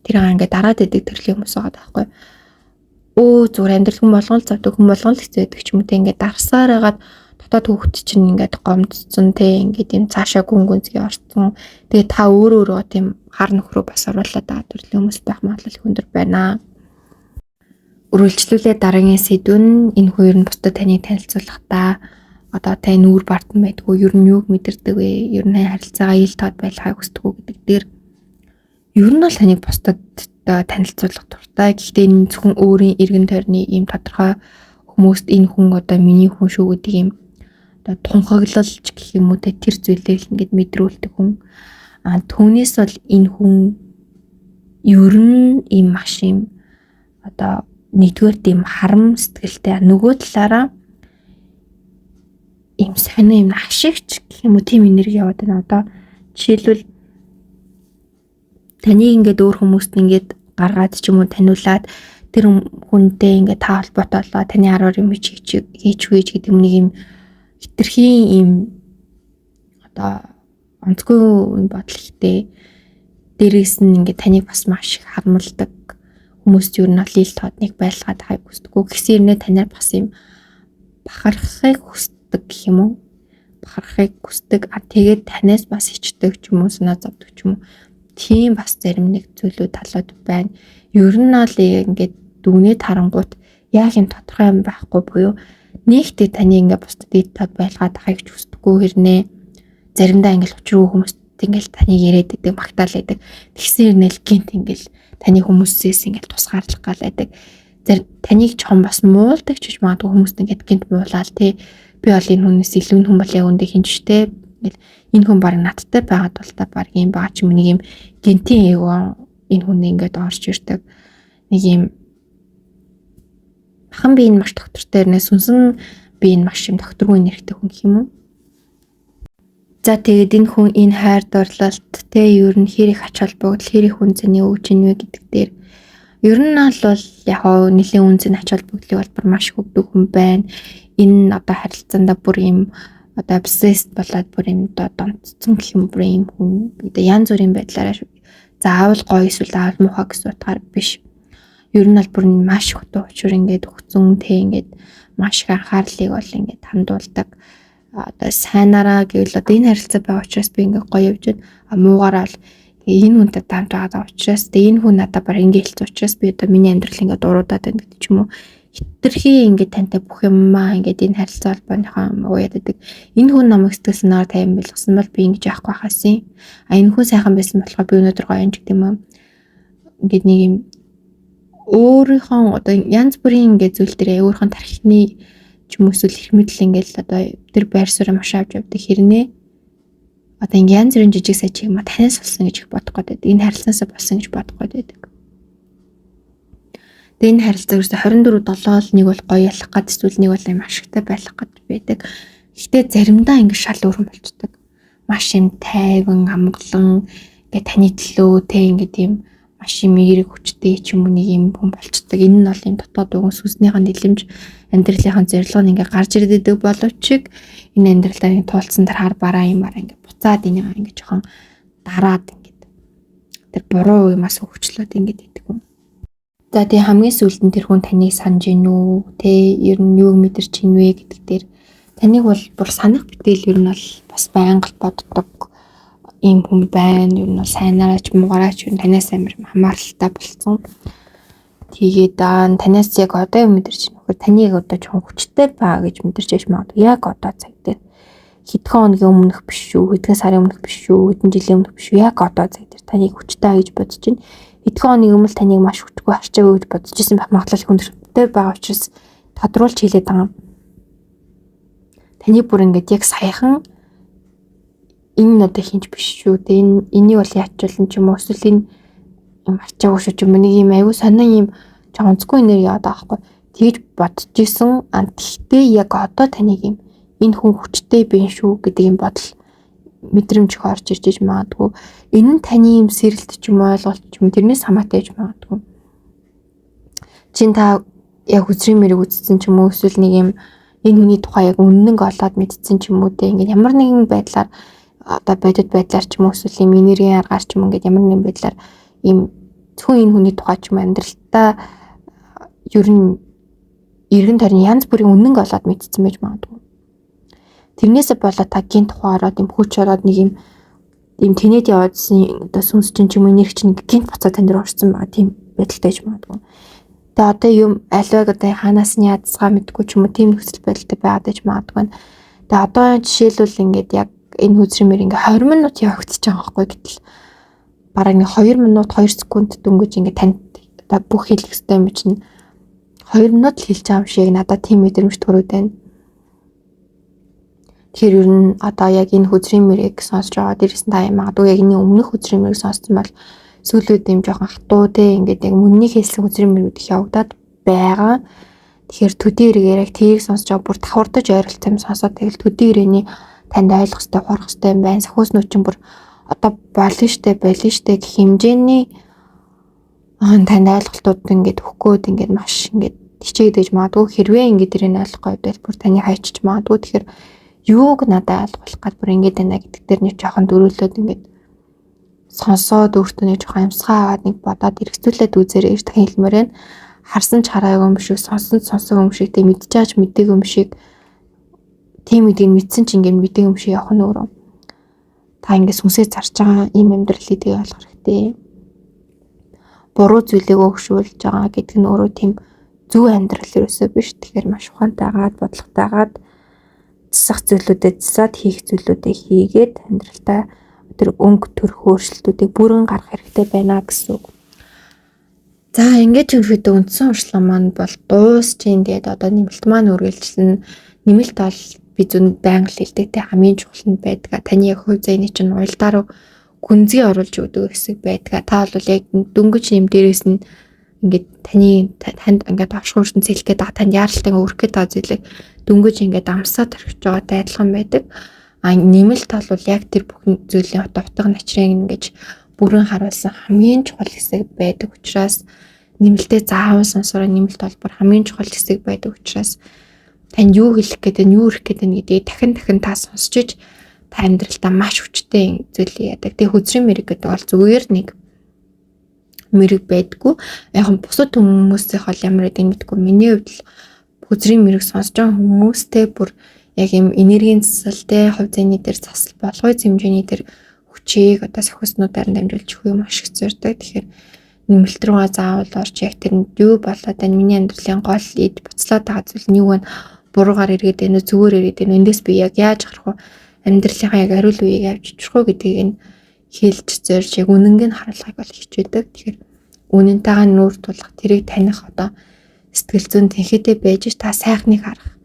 [SPEAKER 1] тэр ингээд дараад идэг төрлийн хүмүүс байгаа байхгүй. Зүгээр амьдрал хүн болгон л завдаг, хүн болгон л хэцүү байдаг ч юм уу те ингээд дарсаар хагаад дотоод хүүхэд чинь ингээд гомдсон те ингээд юм цаашаа гүнзгий орцсон. Тэгээд та өөрөө тийм хар нөхрөө бас оруулаад байгаа төрлийн хүмүүс байх магадлал их өндөр байна. Үргэлжлүүлээ дараагийн сэдв нь энэ хоёр нь бусдад таныг танилцуулахдаа одоо тань нүүр бартан байдгүй ер нь юуг мэдэрдэг вэ? Ер нь харилцаагаа ил тод байлгахыг хүсдэг үү гэдэг дээр ер нь бол таныг бусдад танилцуулах дуртай. Гэхдээ энэ зөвхөн өөрийн эргэн тойрны ийм тодорхой хүмүүст энэ хүн одоо миний хүн шүү гэдэг ийм одоо тунхаглалч гэх юм уу те тэр зүйлээ л ингээд мэдрүүлдэг хүн. Түүнээс бол энэ хүн ер нь ийм маш ийм одоо нэгдүгээр тийм харам сэтгэлтэй нөгөө талаараа ийм сонио юм ашигч гэх юм уу тийм энерги яваад байна. Одоо жишээлбэл таныг ингээд өөр хүмүүст ингээд гаргаад ч юм уу таниулаад тэр хүнтэй ингээд та холбоотой болоо таны араар юм хийчихвэ гэдэг нэг юм хитрхийн ийм одоо онцгүй бодол ихтэй дээрээс нь ингээд таныг бас маш их харамлдаг хүмүүст юу нь ил тоодныг байлгаад хайг хүсдэггүй гэсэн юмнээ танаар бас юм бахархахыг хүсдэг гэх юм уу бахархахыг хүсдэг тэгээд танаас бас ичдэг ч юм уу санаа зовдөг ч юм уу тийм бас зарим нэг зүйлүүд талууд байна. Ер нь бол ингээд дүгнээд харангуут яг юм тодорхой юм байхгүй буюу нэгтэй таны ингээд бусдад ил тод байлгаад хайг хүсдэггүй хэрнээ заримдаа ингээд учруу хүмүүст ингээд таныг яриад идэг магтаал байдаг. Тэгсээр нэл гинт ингээд таны хүмүүсээс ингээд тусгаарлах гал байдаг. Таныг чом бас муулдаг ч гэж магадгүй хүмүүст ингээд гинт муулаад тий би бол энэ хүнээс илүү хүн бол яг үндэ хинжтэй ингээд энэ хүн баг надтай байгаад бол та баг юм баа ч юм нэг юм гинтийн эго энэ хүн ингээд орж ирдэг нэг юм махан би энэ маш доктортой нэ сүнсэн би энэ маш юм докторгүй нэрхтэй хүн гэх юм уу. За тэгээд энэ хүн энэ хайр дурлалт те ер нь хэр их ач холбогдол хэр их үнцний өгч ийн вэ гэдэг дээр ер нь бол яг нэлийн үнцний ач холбогдлыг бол маш их өгдөг хүн байна. Энэ одоо харилцаанда бүр юм одоо obsessed болоод бүр юм донцсон гэх юм бүр юм хүн одоо янз бүрийн байдлаараа заавал гоё эсвэл заавал муухай гэсэн утгаар биш. Ер нь бол бүр маш их утга учир ингээд өгцөн те ингээд маш их анхаарлыг бол ингээд хандуулдаг. Одоо сайнараа гэвэл одоо энэ харилцаа байгаа учраас би ингээ гоё явж байна. Муугаараа л энэ хүнтэй дамж байгаа учраас энэ хүн надад баг ингээ хэлсэн учраас би одоо миний амьдрал ингээ дуруудаад байна гэдэг ч юм уу. Хитрхи ингээ тантай бүх юмаа ингээ энэ харилцаа холбооныхоо уяад байдаг. Энэ хүн намайг сэтгэл санаагаар тайван байлгасан бол би ингээ яахгүй хаасын. Энэ хүн сайхан байсан болохоор би өнөөдөр гоё юм ч гэдэг юм уу. Ингээ нэг юм өөрийнхөө одоо янз бүрийн ингээ зүйл дээр өөрийнхөө тархины ч юм уу эсвэл их мэдл ингээл одоо тэр байр суурь маш авч явдаг хэрнээ одоо ингээ янз бүрийн жижиг сажиг юм танаас болсон гэж бодох гээд байдаг. Энэ харилцаасаа болсон гэж бодох гээд байдаг. Тэгээ энэ харилцаа ерөөсө 24/7 нэг бол гоё ялах гад эсвэл нэг бол юм ашигтай байх гад байдаг. Гэхдээ заримдаа ингээ шал өөрөн болчдөг. Маш юм тайван амгалан ингээ таны төлөө те ингээ тийм маш юм эерэг хүчтэй ч юм уу нэг юм хүн болчдөг. Энэ нь бол юм дотоод өгөн сүснийхэн нэлэмж амьдралынхаа зорилго нь ингээ гарч ирдэг боловч энэ амьдралаа туулцсан тэр хар бараа юм ингээ буцаад энийг ингээ жоохон дараад ингээ тэр буруу юмас хөвчлөөд ингээ идэг юм. За тэгээ хамгийн сүүлд нь тэр хүн таныг санаж гин үү те ер нь юуг мэдэрч ийн вэ гэдэг дээр таныг бол бүр санах битэл ер нь бол бас байнга боддог ийм хүн байна. Ер нь сайнараач муугаараач ер нь танаас амар хамааралтай болсон. Тэгээд танаас яг одоо юу мэдэрч байна вэ? Таныг одоо жоохон хүчтэй баа гэж мэдэрч яж магадгүй. Яг одоо цаг дээр хэдхэн хоногийн өмнөх биш шүү, хэдхэн сарын өмнөх биш шүү, хэдэн жилийн өмнөх биш шүү. Яг одоо цаг дээр таныг хүчтэй гэж бодож байна. Хэдхэн хоногийн өмнө таныг маш хүчгүй арчаагүй гэж бодож ирсэн байх магадлал хүндэртэй байгаа учраас тодруулж хэлээд байгаа. Таны бүр ингээд яг саяхан энэ одоо хинч биш шүү. Тэгээ энийг бол яачвал ч юм уу эсвэл энэ юм арчаагүй шүү ч юм уу нэг юм аюу санаа юм онцгүй энерги яваад байгаа байхгүй. Тэгж бодож исэн. Гэхдээ яг одоо таныг юм энэ хүн хүчтэй биш шүү гэдэг юм бодол мэдрэмж их орж ирж магадгүй. Энэ нь таны юм сэрэлт ч юм ойлголт ч юм тэрнээс хамаатай байж магадгүй. Чин та яг үзрийн мэрэг үзсэн ч юм уу эсвэл нэг юм энэ хүний тухай яг үнэнг олоод мэдсэн ч юм уу те ингээд ямар нэгэн байдлаар одоо бодит байдлаар ч юм уу эсвэл юм энергийн аргаар ч юм ингээд ямар нэгэн байдлаар ийм зөвхөн энэ хүний тухай ч юм амьдралтаа ер нь эргэн тойрны янз бүрийн үнэнг олоод мэдсэн байж магадгүй. Тэрнээсээ болоод та гинт тухай ороод юм хүч ороод нэг юм тэнэд яваадсан одоо сүнс чинь ч юм уу нэр чинь гинт буцаа тань дээр орсон байгаа тийм байдалтай байж магадгүй. Тэгээ одоо юм аливааг одоо ханаас нь ядсгаа мэдгүй ч юм уу тийм нөхцөл байдалтай байгаад байж магадгүй. Тэгээ одоо жишээлбэл ингээд яг энэ хүзрэмээр ингээ 20 минут явагдчих байгаа байхгүй гэтэл бараг нэг 2 минут 2 секунд дөнгөж ингээ танд одоо бүх хэлэх ёстой юм чинь 2 минут л хэлж байгаа юм шиг надад тийм мэдрэмж төрөөд байна. Тэгэхээр ер нь одоо яг энэ хүзрэмээрийг сонсож байгаа дээрээс нь та магадгүй яг энэ өмнөх хүзрэмээрийг сонссон бол сүүлүүд юм жоохон хатуу те ингээд яг мөнний хэлсэн хүзрэмээрүүд их явагдаад байгаа. Тэгэхээр төдий эргээр яг тийг сонсож байгаа бүр давхардаж ойролцоо юм сонсоод тэгэл төдий ирээний танд ойлгох ёстой, хорох ёстой юм байна. Сахиуснууд чинь бүр одоо болно штэ гэх хэмжээний танд ойлголтууд ингээд өгөхгүйд ингээд маш ингээд хичээдэж магадгүй хэрвээ ингээд тэрийг ойлгохгүй байвал бүр таны хайчиж магадгүй. Тэгэхээр юуг надад ойлгуулах гээд бүр ингээд байна гэдэг дээр нэг жоохон дөрүүлээд ингээд сонсоод өөртөө нэг жоохон амьсгаа аваад нэг бодоод эргцүүлээд үзээрэй гэж хэлмээр байна. Харсан ч хараагүй юм шиг, сонсон юм шиг, тэг мэдчихэж мэдээг юм шиг тийм үдийг мэдсэн чинь ингээд мэдээг юм шиг явах нь өөрөө. Та ингээд сүнсээ зарж байгаа юм амьдралыг тийг ойлгох хэрэгтэй. Буруу зүйлийг өгшүүлж байгаа гэдэг нь өөрөө тийм зөв амьдрал ерөөсөө биш. Тэгэхээр маш ухаантайгаад, бодлоготойгаад засах зүйлүүдэд засаад хийх зүйлүүдээ хийгээд амьдралтаа тэр өнгө төрх өөрчлөлтүүдийг бүрэн гаргах хэрэгтэй байна гэсэн үг. За ингээд ерөөдөө үндсэн уршлага маань бол дуусчин. Тэгээд одоо нэмэлт маань үргэлжлэн нэмэлт бол би зүн байнга л хэлдэг те хамгийн чухал нь байдаг. Таны яг хувь зэний чинь уялдаа руу гүнзгий оруулж өгдөг хэсэг байдаг. Та бол яг дөнгөж нэм дээрээс нь ингээд танд ингээд авшгуурсан цэлгээд байгаа танд яаралтай өрөх гээд байгаа зүйлийг дөнгөж ингээд амсаад орхиж байгаатай адилхан байдаг. Нэмэлт бол яг тэр бүхэн зүйлийн утга начрыг ингэж бүрэн харуулсан хамгийн чухал хэсэг байдаг учраас нэмэлтээ заавал сонсороо. Нэмэлт бол хамгийн чухал хэсэг байдаг учраас танд юу хэлэх гээд байна, юу өрөх гээд байна гэдгийг дахин та сонсч иж та амьдралдаа маш хүчтэй зүйл яадаг. Тэгээ хүзрийн мэрэг гэдэг бол зүгээр нэг мэрэг байдгүй. Яг нь бусад хүмүүсийн хол ямар гэдэг мэдгүй. Миний хувьд л хүзрийн мэрэг сонсож байгаа хүмүүстэй бүр яг юм энергийн засалтай хувь зэний дээр засал болгоё хэмжээний дээр хүчийг одоо сахиуснуудаар дамжуулж өгөх юм маш хэцүүрдэг. Тэгэхээр нэмэлт рүүгээ заавал орж яг тэрэнд юу болоод байна, миний амьдралын гол ид буцлаад байгаа зүйл нь юу вэ? Буруугаар эргээд байна уу, зүгээр эргээд байна уу? Эндээс би яг яаж гарах вэ? Амьдралынхаа яг ариул үеийг авч очих уу гэдгийг нь хэлж зорж яг үнэнг нь харуулахыг бол хичээдэг. Тэгэхээр үнэнтэйгээ нүүр тулах, тэрийг таних одоо сэтгэл зүйн тэнхээтэй байж та сайхныг харах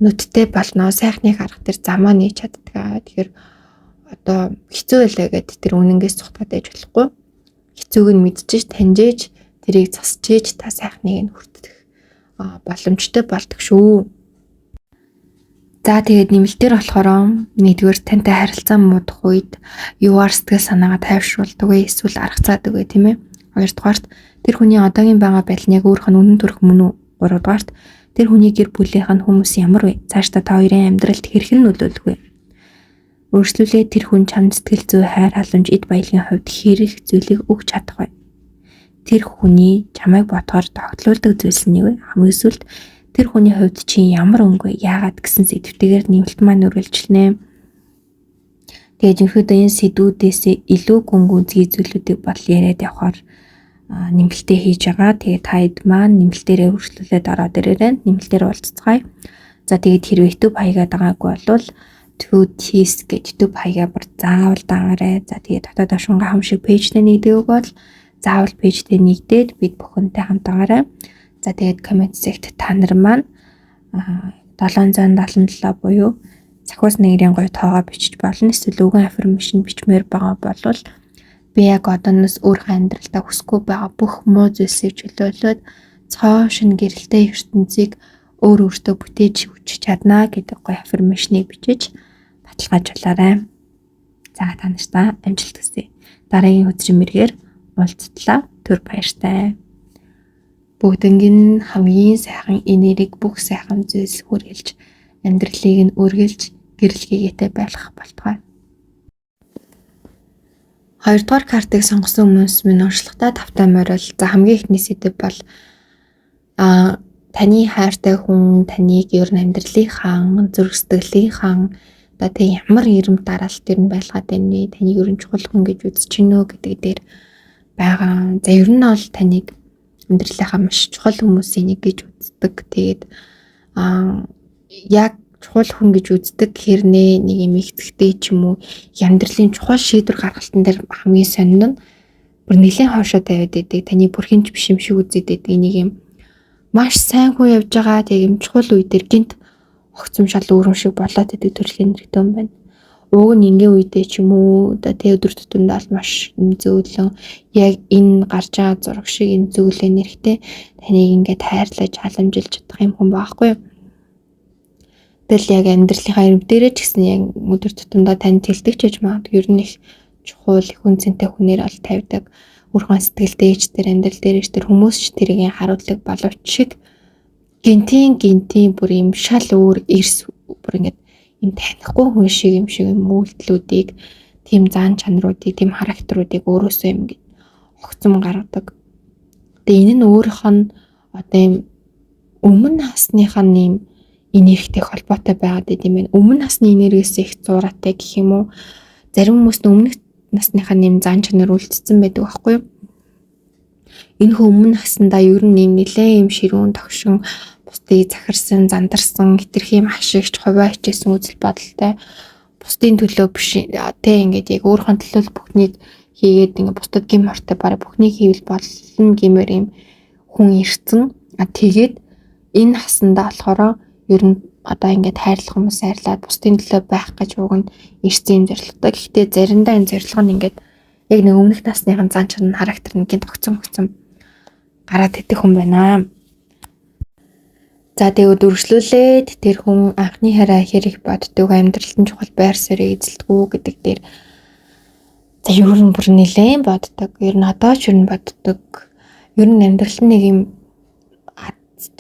[SPEAKER 1] нүдтэй болно. Сайхныг харах тэр замаа нээж чаддаг. Тэгэхээр одоо хэцүү байлаа гэдэг тэр үнэнгээс цухтаад байж болохгүй. Хэцүүг нь мэдчихэж, таньжээж, тэрийг засч ээж та сайхныг нь хүртэх боломжтой болдог шүү. За тэгээд нэмэлтээр болохоор нэгдүгээр тантай харилцаа муудах үед юугаар сэтгэл санаагаа тайвшруулдаг вэ? Эсвэл арга цаадаг вэ, тийм ээ? Хоёрдугаарт тэр хүний одоогийн байгаа байдал нь яг өөрөх нь үнэн төрх мөн үү? Гуравдугаарт тэр хүний гэр бүлийнх нь хүмүүс ямар вэ? Цаашдаа та хоёрын амьдралд хэрхэн нөлөөлөх вэ? Өөрчлөлөө тэр хүн чанд сэтгэл зүй, хайр халамж, эд баялагын хувьд хэрэг зүйлийг өгч чадах вэ? Тэр хүний чамайг бодохоор тогтлуулдаг зүйлс нь юу вэ? Хамгийн сүүлд тэр хүний хувьд чи ямар өнгө вэ? Яагаад гэсэн сэдвтэйгээр нэмэлт маань үргэлжлэнэ. Тэгээд ерөөдөө энэ сэдвүүдээс илүү гүнзгий зүйлүүдийг бол яриад явахаар нэмэлтээ хийж байгаа. Тэгээд таад маань нэмэлтээрээ өргөжлүүлээд ороод ирээрэн нэмэлтээр уулзцгаая. За тэгээд хэрвээ YouTube хаягаад байгаагүй бол Twoties гэж YouTube хаягаа бүр заавал дагаарай. За тэгээд дотоод ашингаа хам шиг пэйжтэй нэгдэг бол заавал пэйжтэй нэгдээд бид бүхэнтэй хамт байгаарай. За тэгээд коммент сект та нар маань 777 буюу сахиус нэрийн гоё тоогоо бичиж болно. Эсвэл үгэн аффирмашн бичмээр байгаа бол би яг одооноос өөр амьдралдаа хүсэхгүй байгаа бүх муу зүйлсийг чөлөөлөөд цоошин гэрэлтэй ертөнцийг өөртөө бүтээж хүчиж чаднаа гэдэг гоё аффирмашныг бичиж баталгаажуулаарай. За та нартай амжилт хүсье. Дараагийн өдрийн мэргээр уулзтлаа. Түр баяртай. Бүгднийг хамгийн сайхан энерги бүх сайхан зүйлс хүргэлж амьдралыг нь үргэлж гэрэл хийгээтэй байх болтугай. Хоёрдугаар картыг сонгосон хүмүүс минь уншлагатай тавтай морил. За хамгийн ихний сэдэв бол таны хайртай хүн таныг ер нь амьдралынхаа зүрх сэтгэлийнхаа одоо тэг ямар ирэм дараалт ер нь байлгаад байна вэ? Таныг ер нь чухал хүн гэж үзэж гинөө гэдэг дээр байгаа. За ер нь бол таныг амьдралынхаа маш чухал хүмүүсийн нэг гэж үздэг. Тэгээд яг чухал хүн гэж үздэг хэрнээ нэг юм ихтгэдэг ч юм уу амьдралын чухал шийдвэр гаргалтан дээр хамгийн сонин нь бүр нэлийн хоошоо тавиад байдаг. Таны бүрхинч биш юм шиг үзээд байдаг. Нэг юм маш сайн хүн явж байгаа тэг юм чухал үе дээр гинт огцом шал өөрөм шиг болоод идэг төрлийн нэртэй юм байна. Уг нь ингийн үедээ ч юм уу одоо тэг өдөр тутамдаа л маш зөөлөн яг энэ гарч байгаа зураг шиг энэ зөөлөн нэрхтээ таныг ингээд хайрлаж халамжилж чадах юм хүн байхгүй юу? Тэгэл яг амьдралынхаа ирэмт дээрээ ч гэсэн яг өдөр тутамдаа танд тэлдэг ч гэж магадгүй ер нь их чухал их үнцэнтэй хүнээр ол тавьдаг. Өөрхөн сэтгэлдээ ч тэр амьдрал дээрээ ч тэр хүмүүс ч тэрийг харуулдаг боловч шиг гинтийн бүр юм шал өөр эрс бүр ингээд юм танихгүй хүн шиг юм үйлдэлүүдийг тийм заан чанаруудыг тийм характеруудыг өөрөөсөө юм гээд огцом гаргадаг. Тэгээ энэ нь өөрийнх нь одоо юм өмнө насныхаа нэм энергитэй холбоотой байгаад байт юм байна. Өмнө насны энергиэс их зураатай гэх юм уу? Зарим хүмүүс өмнөх насныхаа нэм заан чанар үлдсэн байдаг байхгүй юу? Энэ хүн өмнө наснда ер нь нэм нэлээ юм ширүүн тогшин бусдыг захирсан, зандарсан, хитрхи юм ашигч, хувиа хичээсэн үзэл бодолтой. Бусдын төлөө биш тэ ингээд яг өөрхөн төлөө бүхнийг хийгээд ингээд бусдад гим хортой бараг бүхнийг хийвэл болно гэмээр юм хүн ирсэн. Тэгээд энэ насандаа болохоор ер нь одоо ингээд хайрлах хүмүүс хайрлаад бусдын төлөө байх гэж уг нь ирсэн зорилготой. Гэхдээ заримдаа энэ зорилго нь ингээд яг нэг өмнөх насныхын зан чанар характер нь гинт огцом гараад идэх хүн байна. За тэгээд үргэлжлүүлээд тэр хүн анхны хараа хэрэг боддог, амьдралд нь чухал байр суурийг эзэлдэг гэдэг дээр за ер нь бүр нэлээд боддог. Ер нь одоо ч ер нь боддог. Ер нь амьдрал нь нэг юм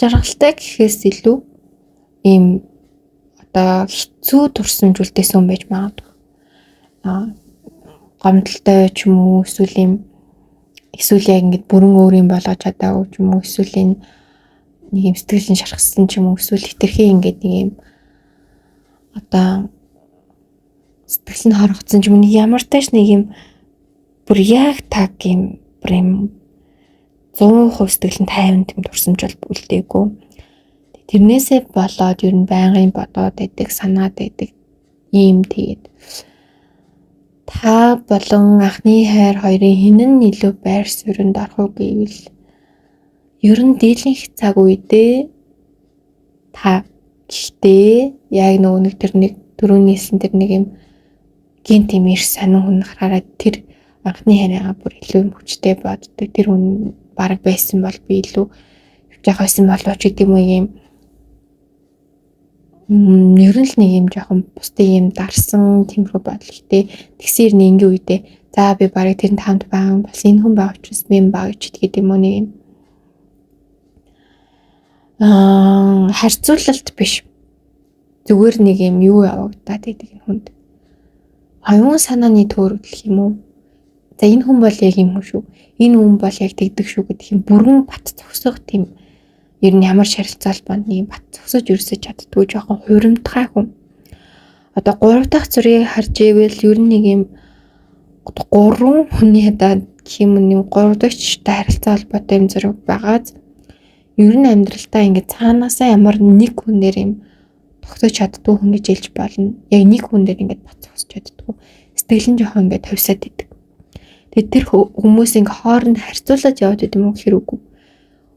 [SPEAKER 1] жаргалтай гэхээс илүү ийм одоо хэцүү турсамжуултайсэн хүн байж магадгүй. Гомдолтой ч юм уу эсвэл яг ингэж бүрэн өөр юм болгож чадаагүй ч юм уу эсвэл нэг юм сэтгэлийн шархсан ч юм уу эсвэл хитрхи ингэж нэг юм одоо сэтгэл нь хорогдсон ч юм уу ямар тааш нэг юм бүр яг таг юм бүр юм 100% сэтгэл нь тайван тэм турсамжуул үлдээгүй. Тэрнээсээ болоод ер нь байнгын бодоод байдаг, санаад байдаг юм тэгээд та болон анхны хайр хоёрын хинэн илүү байр суурьнд орох гэвэл ер нь дийлэнх цаг үедээ та гэхдээ яг нэг тэр нэг төрөөнийсэн тэр нэг юм гинт юм ирс сонин хүн хараад тэр анхны хайраа бүр илүү хүчтэй боддог. Тэр хүн баг байсан бол би илүү явж байсан болооч гэдэг юм ер нь л нэг юм жоохон бусдын юм дарсан тиймэрхүү бодол ихтэй тэгсээр нэг ингийн үедээ за би барыг тэрэнд хамт байгаа бас энэ хүн байгаа учраас би юм баг ч гэдэг юм уу нэг юм харьцуулалт биш зүгээр нэг юм юу явагдаад байдаг энэ хүнд оюун санааны төөрөл гэх юм уу за энэ хүн бол яг юм шүү энэ хүн бол яг тэгдэг шүү гэдэг юм бүрэн бат зогсох тийм ер нь ямар шарилцаал банд нэг бат зогсож өрсөж чаддгүй жоохон хуримтгай хүн. Одоо 3 дахь зургийг харж ивэл ер нь нэг юм 3 хүний одоо гэх юм нэг 3 дахьтай харилцаа холбоотой юм зураг байгаад ер нь амьдралдаа ингээд цаанаасаа ямар нэг хүнээр юм тогтож чаддгүй хүн гэж хэлж болно. Яг нэг хүн дээр ингээд бат зогсож чаддгүй. Сэтгэл нь жоохон ингээд товсаад идэг. Тэгээд тэр хүмүүс ингээд хооронд харьцуулаад яваад идэм үү гэхээр үгүй.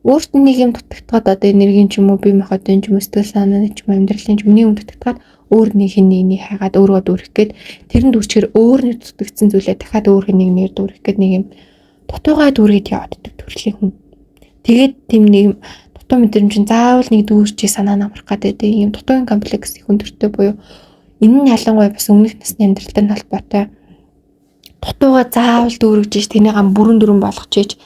[SPEAKER 1] Өөрт нь нэг юм дутагдаад одоо энергийн ч юм уу бие махбодын ч юм уу сэтгэл санааны ч юм амьдралын ч юм нэг юм дутагдаад өөр нэг хин нэг хайгаад өөрөө дүүрэх гээд тэрэнд үрчээр өөр нэг дутагдсан зүйлээ дахиад өөр хин нэг дүүрэх гээд нэг юм дутуугаа дүүргээд яваад идэг төрлийн хүн. Тэгээд тийм нэг юм дутуу мэдрэмж чинь заавал нэг дүүрчээ санаа намрах гэдэг юм дутуугийн комплекс их өндөртэй буюу энэ нь ялангуяа бас өмнөх насны амьдралтай холбоотой дутууга заавал дүүргэж ич тэнийг бүрэн дүрэн болгочих.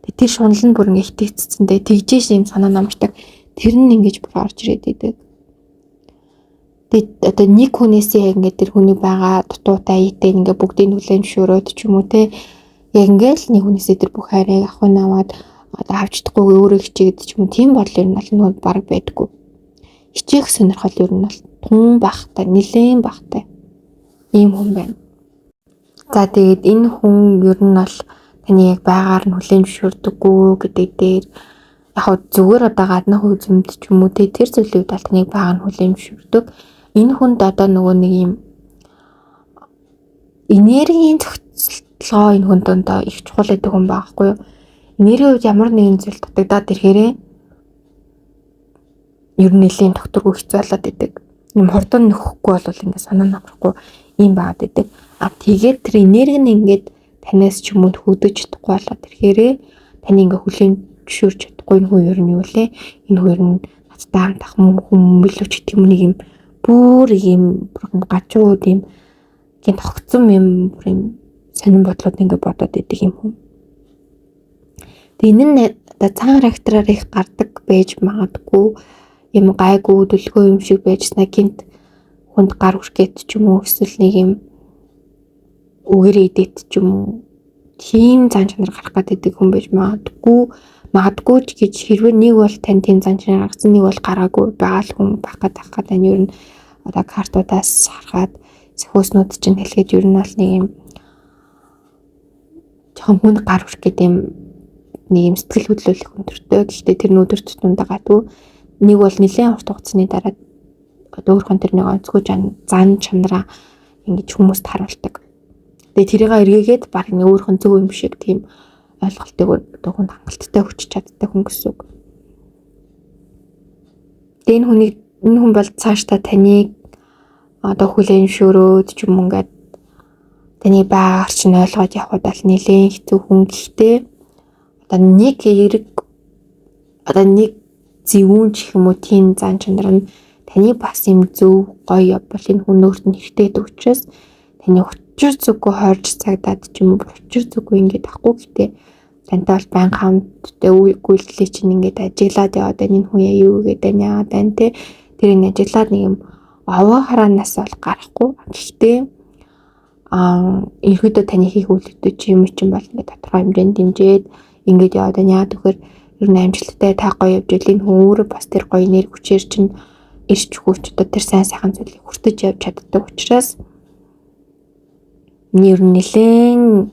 [SPEAKER 1] Тэр шунал нь бүр ингээ итгэцсэндээ тэгжээш юм санаа намждаг. Тэр нь ингэж бүр орж ирээд идэг. Тэгээд одоо нэг хүнээсээ ингээ тэр хүний байгаа дутуутай ийтэй ингээ бүгдийг хүлээн зөвшөөрөөд ч юм уу те. Яг ингээл нэг хүнээсээ тэр бүх хайрыг авах нь аваад одоо авч чадахгүй өөрөө хичээгээд ч юм уу тийм бодол ер нь бол нөгөө баг байдаггүй. Хичээх сонирхол ер нь бол тун бахтай, нилээн бахтай ийм хүн байна. За тэгээд энэ хүн ер нь бол таны яг байгаар нь хүлээн зөвшөөрдөггүй гэдэг дээр яг зүгээр одоо гаднах үзмэд ч юм уу те тэр зүйлүүд бол таныг байгаар нь хүлээн зөвшөөрдөг. Энэ хүнд одоо нөгөө нэг юм энергийн зохицолгоо энэ хүнд дондоо их чухал гэдэг хүн байхгүй юу? Энергийн үед ямар нэгэн зүйл дутагдаад ирэхээрээ ер нь нэлийн докторгүй хэцүү болоод идэг. Юм хурдан нөхөхгүй бол ингээд санаа намрахгүй юм баад идэг. Тэгээд тэр энерги нь ингээд танаас ч юм уу хөөдөж чадахгүй болоод ирэхээрээ таны ингээд хүлээн зөвшөөрч чадахгүй энэ хүн ер нь юу лээ? Энэ хүн ер нь надтай хамтах хүмүүлвч гэдэг юм нэг юм бүр юм гажууд юм гинт тогтсон юм бүр юм сонин бодлоод ингээд бодоод идэг юм хүн. Тэгээ энэ нь одоо цагаан характераар их гардаг байж магадгүй юм гайгүй дүлгөө юм шиг байжснаа гинт хүнд гар үргээд ч юм уу эсвэл нэг юм үгээр идэт ч юм уу тийм зан чанар гарах гэдэг хүн байж магадгүй ч гэж хэрвээ нэг бол тань тийм зан чанар гаргасан нэг бол гараагүй байгаа л хүн байх гэдэг тань ер нь одоо картуудаас харахад сөхөөснүүд чинь хэлгээд ер нь бол нэг юм жоохон хүн гар үргээд юм нэг юм сэтгэл хөдлөлөх өндөртэй. Гэхдээ тэр нүдэр тутамдаа гадгүй нэг бол нэлээд урт хугацааны дараа өөрхөн тэр нэг онцгой зан чанараа ингэж хүмүүст харуулдаг. Тэгээ тэрийг эргээгээд баг нэг өөрхөн зөв юм шиг тийм ойлголтыг одоо хүн хангалттай хүчиж чаддаг хүн гэсэн үг. Тэгээ энэ хүн бол цаашдаа таныг одоо хүлээн зөвшөөрөөд ч юм ингээд таны байгаар чинь ойлгоод явхад бол нэлээд хэцүү хүн. Гэхдээ одоо нэг эрэг одоо нэг зөвүүн ч юм уу тийм зан чанар нь таны бас юм зөв гоё бол энэ хүн өөрт нь хэрэгтэй гэдэг учраас таны учир зүггүй хойрч цагдаад ч юм уу учир зүггүй ингээд ахгүй гэхдээ тантай бол байнга хамттай үйлдэлээ чинь ингээд ажиглаад яваад энэ хүн яа юу гэдэг нь яагаад байна те тэр энэ ажиглаад нэг юм овоо хараанаас бол гарахгүй. Гэхдээ ерөөдөө таны хийх үйлдэлүүд чи юм чинь бол ингээд тодорхой хэмжээнд дэмжиж ингээд яваад байна. Яа тэгэхээр ер нь амжилттай та гоё явж байл энэ хүн өөрөө бас тэр гоё нэр хүчээр чинь ирч хүч одоо тэр сайн сайхан зүйлийг хүртэж явж чаддаг учраас ер нь нэлээд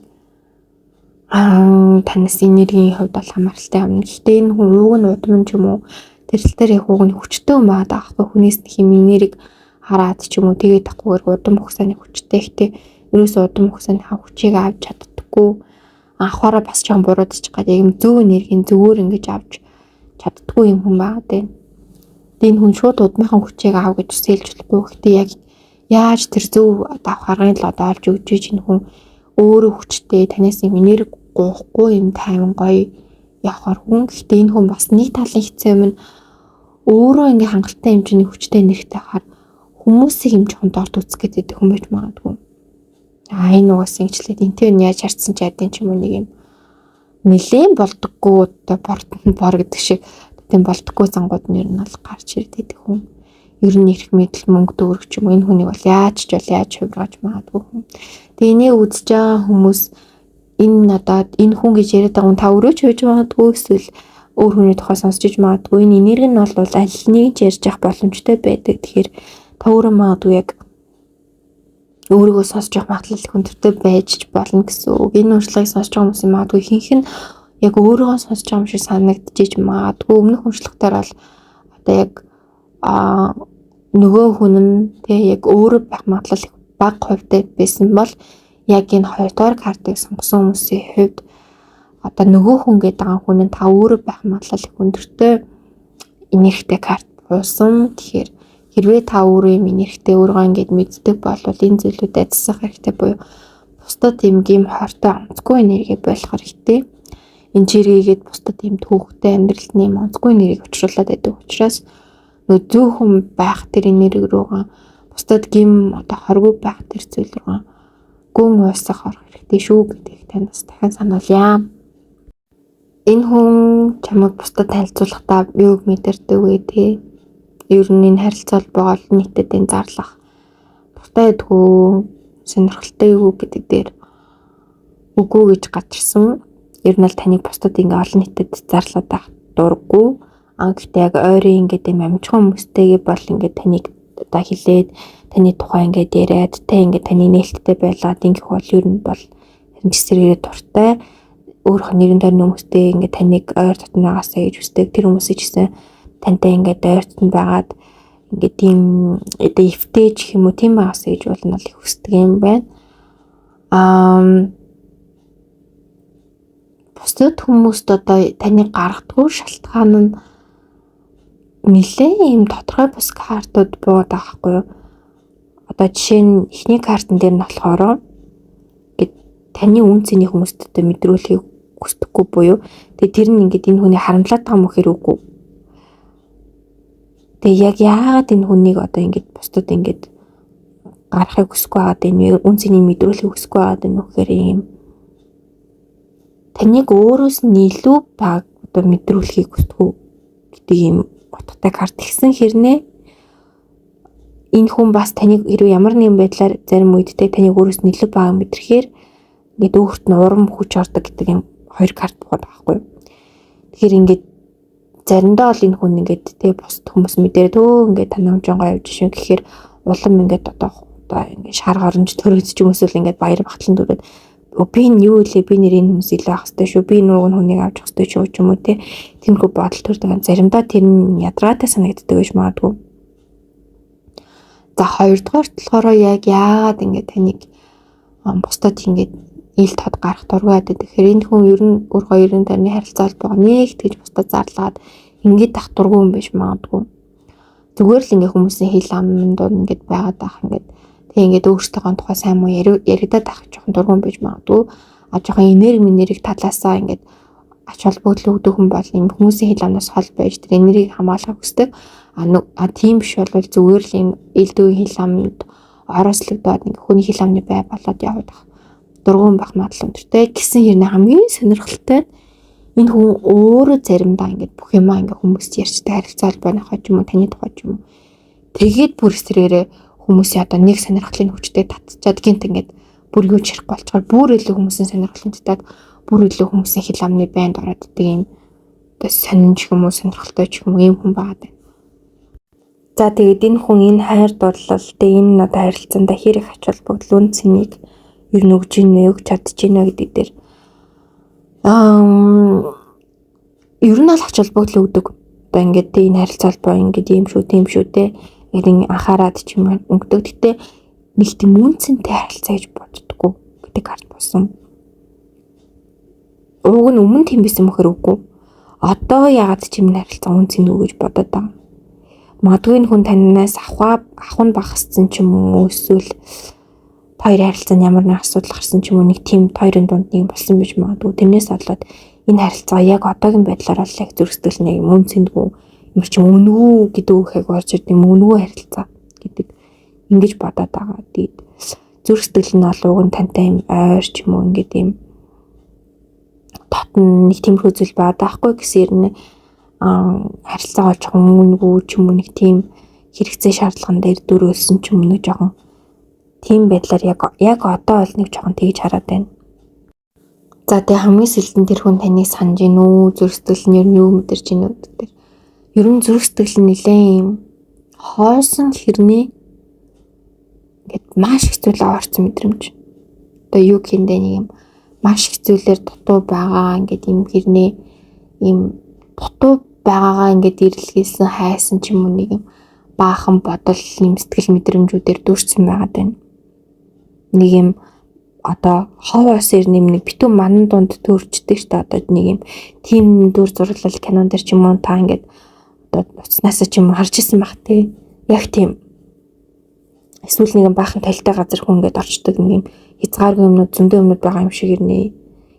[SPEAKER 1] танаас энергийн хувьд бол хамааралтай юм. Гэхдээ энэ хүн ууг нь удам ч юм уу тэр тал дээр яг ууг нь хүчтэй юм байгаа даахгүй хүнээс нэг юм энергийг хараад ч юм уу тэгээд тахгүйгээр удам хугацааны хүчтэй ихтэй ерөөсөө удам хугацааны хүчийг авч чаддаггүй анхаараа бас ч юм буруудчих гад яг юм зөв энергийн зөвөр ингэж авч чаддаггүй юм хүн байгаа дээ. Энэ хүн шууд удмынхан хүчийг аав гэж сэлж болохгүй. Гэхдээ яг яаж тэр зөв авах аргын л одоо олж өгч энэ хүн өөрөө хүчтэй танаас юм энерги гоохгүй юм тайван гоё явахар хүн. Гэхдээ энэ хүн бас нэг талын хэцүү юм нь өөрөө ингээ хангалттай хэмжээний хүчтэй нэрхтэй хахаар хүмүүсийг юм жоохон дорд үзэх гэдэг хүн байж магадгүй. Энэ угаас ингэчлээд энтэй нь яаж харцсан ч ядын ч юм уу нэг юм нэлээд болдоггүй одоо бор гэдэг шиг тийм болдоггүй зангууд нь ер нь бол гарч ирдэг хүн. Ер нь их мэдл мөнгө дүүрэх ч юм уу энэ хүнийг бол яаж хувиргаж магадгүй хүн. Тэгээ энийг үзэж байгаа хүмүүс энэ надад энэ хүн гэж яриад байгаа хүн та өөрөө ч байж магадгүй эсвэл өөр хүний тухай сонсч магадгүй энэ энерги нь бол аль нэг ч ярьж явах боломжтой байдаг. Тэгэхээр та өөрөө магадгүй яг өөрийгөө сонсож явах магадлал хүндтэй байж болно гэсэн үг. Энэ уншлагыг сонсож байгаа хүмүүс магадгүй ихэнх нь яг өөрийгөө сонсож байгаа юм шиг санагдчихэж магадгүй. Өмнөх уншлагтаар бол одоо яг нөгөө хүн нь тэг яг өөрөө байх магадлал бага хувьтай байсан бол яг энэ хоёрдугаар картыг сонгосон хүмүүсийн хувьд одоо нөгөө хүн гэдэг байгаа хүн нь та өөрөө байх магадлал өндөртэй энергитэй карт буусан. Тэгэхээр хэрвээ та өөрөө юм энергитэй өөргөө ингэж мэддэг бол энэ зүйлүүдэд засах хэрэгтэй буюу бусдад юм гим хортой онцгүй энерги болох хэрэгтэй. Энэ чиргээгээд бусдад юм төвхтэй амьдралд нэм онцгүй энергийг учруулад байдаг учраас нөө зөв хүн байх тэр энерги рүүгээ бусдад гим одоо хоргүй байх тэр зүйл рүү гүн уусах орох хэрэгтэй шүү гэдгийг тань бас дахин сануулъя. Энэ хүн чамайг бусдад танилцуулахдаа юуг мэдэрдэг вэ те? Ер нь энэ харилцаа холбоогоо нийтэд энэ зарлах дуртай гэдгүү, сонирхолтой юу гэдэг дээр үгүй гэж гачирсан. Ер нь л таныг бусдад ингээ олон нийтэд зарлаад байх дурггүй. Гэхдээ яг ойрын ингээ юм амжхан хүмүүстэйгээ бол ингээ таныг одоо хилээд таны тухай ингээ яриад тэ ингээ таны нээлттэй байлгаад ингэх бол ер нь бол харин ч сэргээрээ дуртай. Өөрөх нь нэрэн дөрний хүмүүстэй ингээ таныг ойр дотн байгаасаа гэж хүсдэг. Тэр хүмүүсийг ч гэсэн тантай ингээ ойр дотн байгаад ингээ тийм одоо эвтэй ч юм уу тийм байгаасаа гэж болно л их хүсдэг юм байна. Бусдад хүмүүст одоо таныг гаргадаг шалтгаан нь нэлээд юм тодорхой бус картууд буугаад байгаа хгүй юу? Одоо жишээ нь эхний картн дээр нь болохоор ингээд таны үн цэний хүмүүст одоо мэдрүүлэхийг хүсдэггүй буюу тэгээ тэр нь ингээд энэ хүний харамлаад байгаа юм хэрэг үгүй. Тэгээ яг яагаад энэ хүнийг одоо ингээд бусдад ингээд гаргахыг хүсэхгүй байгаад энэ үн цэнийг мэдрүүлэхийг хүсэхгүй байгаад энэ үхээр юм таныг өөрөөс нь илүү баг одоо мэдрүүлэхийг хүсдэг гэдэг юм утгатай карт ихсэн хэрнээ энэ хүн бас таныг хэрвээ ямар нэгэн байдлаар зарим үедээ таныг өөрөөс нь илүү баг мэдрэхээр ингээд өөрт нь урам хүч ордог гэдэг юм хоёр карт бод байхгүй. Тэгэхээр ингээд заримдаа бол энэ хүн ингээд тэг бус хүмүүс мэдэрээд ингээд танамжангай явж шин гэхээр улам ингээд одоо ингээд шар горомж төрөгдөж юм эсвэл ингээд баяр багтлан дүрээд би энэ юу илээ би нэр энэ хүмүүс илүү ах хэвтэй шүү би нөгөө хүнийг авч ах хэвтэй шүү ч юм уу те тэнхүү бодол төрдөг. Заримдаа тэр нь ядраатай санагддаг гэж магадгүй. За хоёрдугаар болохоор яг яагаад ингээд таныг бусдад ингээд ил тод гарах дургүй байдаг. Тэгэхээр энэ хүн ер нь өөр хоёрын дарны харилцаа холбоог нэг тэгж бусдад зарлаад ингээд ах дургүй юм биш магадгүй. Зүгээр л ингээд хүмүүсийн хэл аманд ингээд байгаад ах ингээд ингээд өөрсдийнхөө тухай сайн муу яригадаад авах жоохон дургуун байж магадгүй. Жоохон энерги талаасаа ингээд ач холбогдол өгдөг хүн бол юм хүмүүсийн хэл амнаас хол байж тэр энергийг хамгаалах хүсдэг. Тийм биш бол зүгээр л энэ элдвийн хэл амд орослогдоод ингээд хүний хэл амны бай болоод яваад байгаа. Дургуун байх магадлал өндөртэй. Гэсэн хэрнээ хамгийн сонирхолтой энэ хүн өөрөө заримдаа ингээд бүх юмаа ингээд хүмүүст ярьчтай харилцаа холбооны хаа ч юм уу таны тухай ч юм уу. Тэгээд бүр эсрэгээрээ хүмүүсийн одоо нэг сонирхлын хүчтэй татчихад гинт ингээд бүр юу чирэх болчоор бүр илүү хүмүүсийн сонирхлын татаад бүр илүү хүмүүсийн хэл амны байнд ороод идэг юм. Одоо сонинч юм уу сонирхолтой ч юм уу юм хүн байгаад байна. За тэгээд энэ хүн энэ хайр дурлал энэ одоо харилцаанд хэр их ач холбогдол үн цэнийг ер нь өгж ийнэ өгч чадчихна гэдэг дээр ер нь л ач холбогдол өгдөг. Одоо ингээд энэ харилцаа холбоо ингээд юм шүү тийм шүү те гэрийн анхаарад ч юм өнгөдөг. Гэтэ нэг тийм үнцэнтэй харилцаа гэж боддоггүй гэдэг карт болсон. Уг нь өмнө тийм байсан мөхөр үгүй. Одоо ягаад ч юм харилцаа үнцэн үү гэж бодоод байгаа. Магадгүй энэ хүн танаас авах нь багассан ч юм уу эсвэл хоёр харилцаанд ямар нэг асуудал гарсан ч юм уу нэг тийм хоёрын дунд нэг болсон байж магадгүй. Тэрнээс болоод энэ харилцаа яг одоогийн байдлаар бол яг зөрсдөл нэг үнцэндгүй юм чи үнгүй гэдэг үхийг орж ирд юм үнгүй харилцаа гэдэг ингэж бодоод байгаа. Тэгээд зөрсдөл нь бол уг нь тантай юм ойр ч юм уу ингээд юм татн нэг тиймэрхүү зүйл байдаг байхгүй гэсээр нь харилцаа болж үнгүй ч юм уу нэг тийм хэрэгцээ шаардлаган дээр дөрөөлсөн ч юм уу нэг жоохон тийм байдлаар яг одоо бол нэг жоохон тэгж хараад байна. За тэгээ хамгийн сүүлд нь тэр хүн таныг санаж гин үү зөрсдөл нь юу мэдэрч гин үү гэдэг. Ер нь зүрх сэтгэл нь нэлээд юм хоосон хэрнээ ингээд маш их зүйлээ орсон мэдрэмж. Одоо юу гэндээ нэг юм маш их зүйлээр дутуу байгаа ингээд юм хэрнээ юм дутуу байгаагаа ингээд ирэлхийлсэн хайсан ч юм уу нэг юм баахан бодол юм сэтгэл мэдрэмжүүдээр дүүрсэн байгаад байна. Нэг юм одоо ховоос ирнэм нэг битүү манан дунд төрчдөг шүү дээ. Одоо нэг юм тийм дүр зурлал кинон дэр ч юм уу та ингээд уцнаасаа ч юм харж исэн баг тий. Яг тийм. Эсвэл нэгэн баахан талтай газар хүн ингээд орчдөг нэг юм хязгааргүй юмнууд зөндөө юмнууд байгаа юм шиг ирнэ.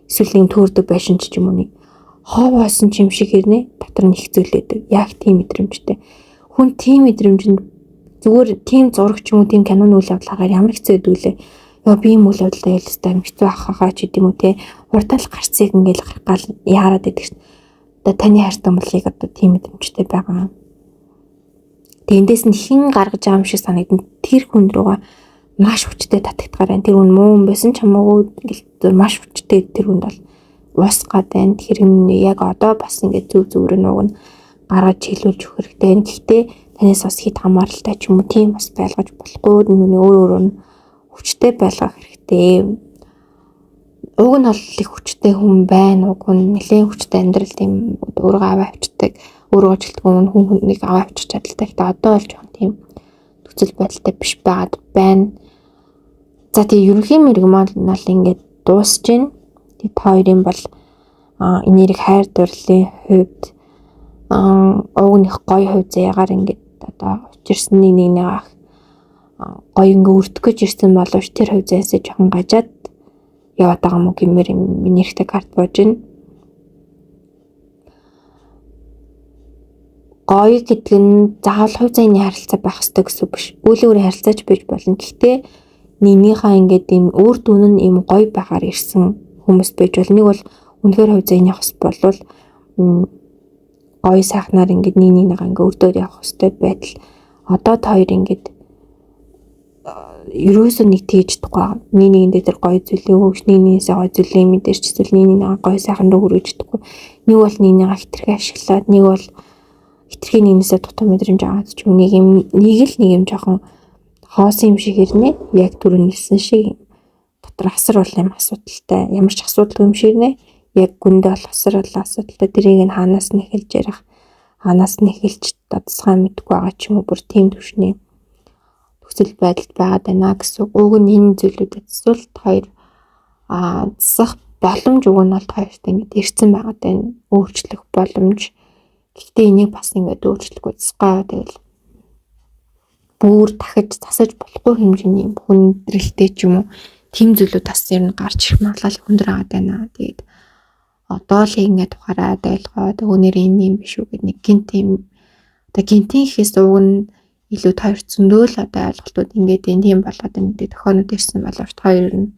[SPEAKER 1] Эсвэл нэг төөрдөг байшин ч юм уу нэг хов хоосон ч юм шиг ирнэ. Дотор нь их зүйлээдэг. Яг тийм мэдрэмжтэй. Хүн тийм мэдрэмжинд зүгээр тийм зураг ч юм уу тийм киноны үйл явдлаагаар ямар хэцүү байдгүй лээ. би юм үйл явдалтай хэлстэй хэцүү ахахаа ч гэдэм үү те урдаас гарцыг ингээл гарах гал яарад байдаг шүү. Одоо таны хайртай мөлийг одоо тийм мэдрэмжтэй байгаа. Тэндээс нь хин гаргаж байгаа юм шиг санагдана. Тэр хүн рүүгээ маш хүчтэй татагдгаар байна. Тэр хүн муу хүн байсан ч хамаагүй ингээл маш хүчтэй тэр хүнд бол уус гад байна. Тэр нь яг одоо бас ингээд зүв зүгээр нууг нь гаргаж хэлүүлж өгөх хэрэгтэй. Гэхдээ танаас бас хэд хамааралтай ч юм уу тийм бас байлгаж болохгүй. Нүний өөр нь хүчтэй байлгах хэрэгтэй. Уг нь бол их хүчтэй хүн байна. Уг нь нэлээд хүчтэй амьдрал тийм өөрөө аваа авчдаг. Өөрөө ажилтгүй хүнийг аваа авчиж чадaltaй. Гэхдээ одоо бол жоон тийм төсөл байдалтай биш байгаад байна. За тийм ерөнхий мэрэгмал нь ингээд дуусж байна. Тэгээд та хоёрын бол энерги хайр дурлалын хувьд уг нь их гоё хувь заяагаар ингээд одоо учирсан нэг гоё ингээ өртөх гэж ирсэн боловч тэр хувь заяасаа жоохон гажаад яваад байгаа мó гэмээр миний ихтэй карт бож байна. Гоё гэдэг нь заавал хувь заяаны харилцаа байх ёстой гэсэн үг биш. Үйл өөрийн харилцаач байж болно. Гэхдээ нэгнийхээ ингээд ийм өөр дүн нь ийм гоё байгаар ирсэн хүмүүс байж бол нэг бол үнэхээр хувь заяаны хос болвол гоё сайхнаар ингээд нэг ингээ өрдөөд явах ёстой байдал. Одоо та хоёр ингээд ерөөсөө нэг тэгж чадахгүй. Нэгэндээ тэр гоё зүйлээ өгч нэгнээсээ гоё зүйлээ мэдэрч эсвэл нэг гоё сайхан руу хүргэж чадахгүй. Нэг бол нэгнийгээ хитрхи ашиглаад нэг бол хитрхи нэгнээсээ дутуу мэдрэмж аваад ч юм нэг юм жоохон хоосон юм шиг ирнэ. Яг түрүү нэлсэн шиг дотор асар бол юм асуудалтай. Ямар ч асуудал юм шиг нэ. Яг гүндээ бол асар бол асуудалтай. Тэрийг нь хаанаас нь эхэлж ярих, хаанаас нь эхэлж дадсгаа мэдгүй байгаа ч юм уу бүр тийм төвшний төсөл байдалд байгаад байна гэсэн. Уг нь энэ зүйлүүдэд эсвэл хоёр засах боломж уг нь бол хоёрт ингэж ирсэн байгаад байна. Өөрчлөх боломж. Гэхдээ энийг бас ингэж өөрчлөхгүй засгаа тэгэл бүр дахиж засаж болохгүй хэмжээний хүндрэлтэй ч юм уу тийм зүйлүүд бас ер нь гарч ирэх магадлал өндөр байгаад байна. Тэгээд одоо л ингэж тухаараад ойлгоод өнөр энэ юм биш үү гэдэг нэг гинтийн одоо гинтийн гэхээс уг нь илүү таарч зөндөөл одоо ойлголтууд ингээд тийм болгоод энэ тохионод ирсэн боловч хоёр нь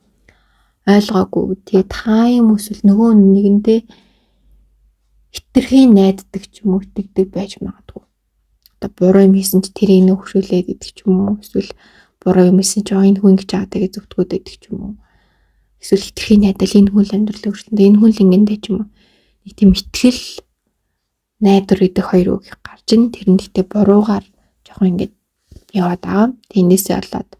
[SPEAKER 1] ойлгоогүй. Тэгээд та юм эсвэл нөгөө нэгэндээ хитрхи найддаг ч юм уу итгэдэг байж магадгүй. Одоо буруу юм хийсэн ч тэрийг нөх хөшөөлээд идэх ч юм уу эсвэл буруу юм хийсэн ч энэ хүн гэж байгаа гэж зөвтгөөд идэх ч юм уу. Эсвэл хитрхи найдал энэ хүн амьдрал өөрчлөлтөнд энэ хүн ингэндээ ч юм уу. Нэг тийм итгэл найдвар гэдэг хоёр үг гарч ин тэр нь гэхдээ буруугаар жоохон ингэж яваад байгаа. Тэндээсээ болоод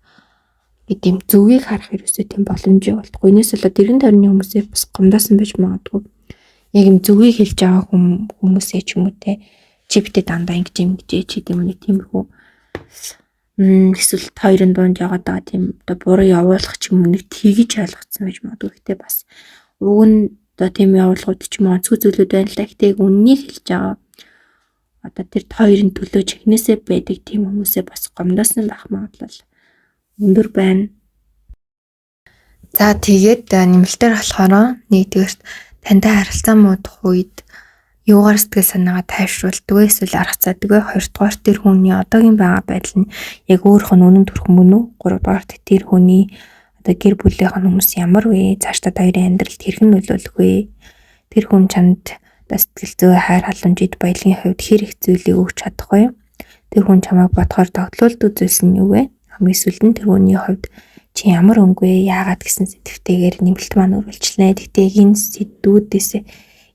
[SPEAKER 1] тийм зүгийг харах хэрэгсээ тийм боломжтой болтгүй. Энэс болоод эргэн тойрны хүмүүсээ бас гомдосон байж магадгүй. Яг юм зүгийг хэлж байгаа хүмүүсээ ч юм уу те чи битээ дандаа ингэж юм гэж гэдэг юм нэг тиймэрхүү эсвэл хоёрын дунд яваад байгаа тийм одоо буруу явуулах ч юм уу нэг тгийж ойлгоцсон байж магадгүй. Гэхдээ бас уг нь одоо тийм явуулгууд ч юм уу онцгой зүйлүүд байна л да. Гэхдээ үннийг хэлж байгаа одоо тэр хоёрын төлөө чихнээсээ байдаг тийм хүмүүсээ бас гомдоосон байх магадлал өндөр байна. За тэгээд нэмэлтээр болохоор нэгдүгээрт тантай харилцаа муудах үед юугаар сэтгэл санаагаа тайвшруулдаг вэ эсвэл арга цаадаг вэ? Хоёрдугаар тэр хүний одоогийн байгаа байдал нь яг өөрийнх нь үнэн төрх мөн үү? Гуравдугаар тэр хүний одоо гэр бүлийнх нь хүмүүс ямар вэ? Цаашдаа хоёрын амьдралд хэрхэн нөлөөлөх вэ? Тэр хүн чамд сэтгэл зүй хайр халамжид баялагын хувьд хэр их зүйлийг өгч чадах вэ? Тэр хүн чамайг бодохоор тогтлуулдаг зүйлс нь юу вэ? Хамгийн сүүлд нь тэр хүний хувьд чи ямар өнгө вэ? Яагаад гэсэн сэдвтэйгээр нэмэлт маань үргэлжлэнэ. Тэгтээ энэ сэдвүүдээс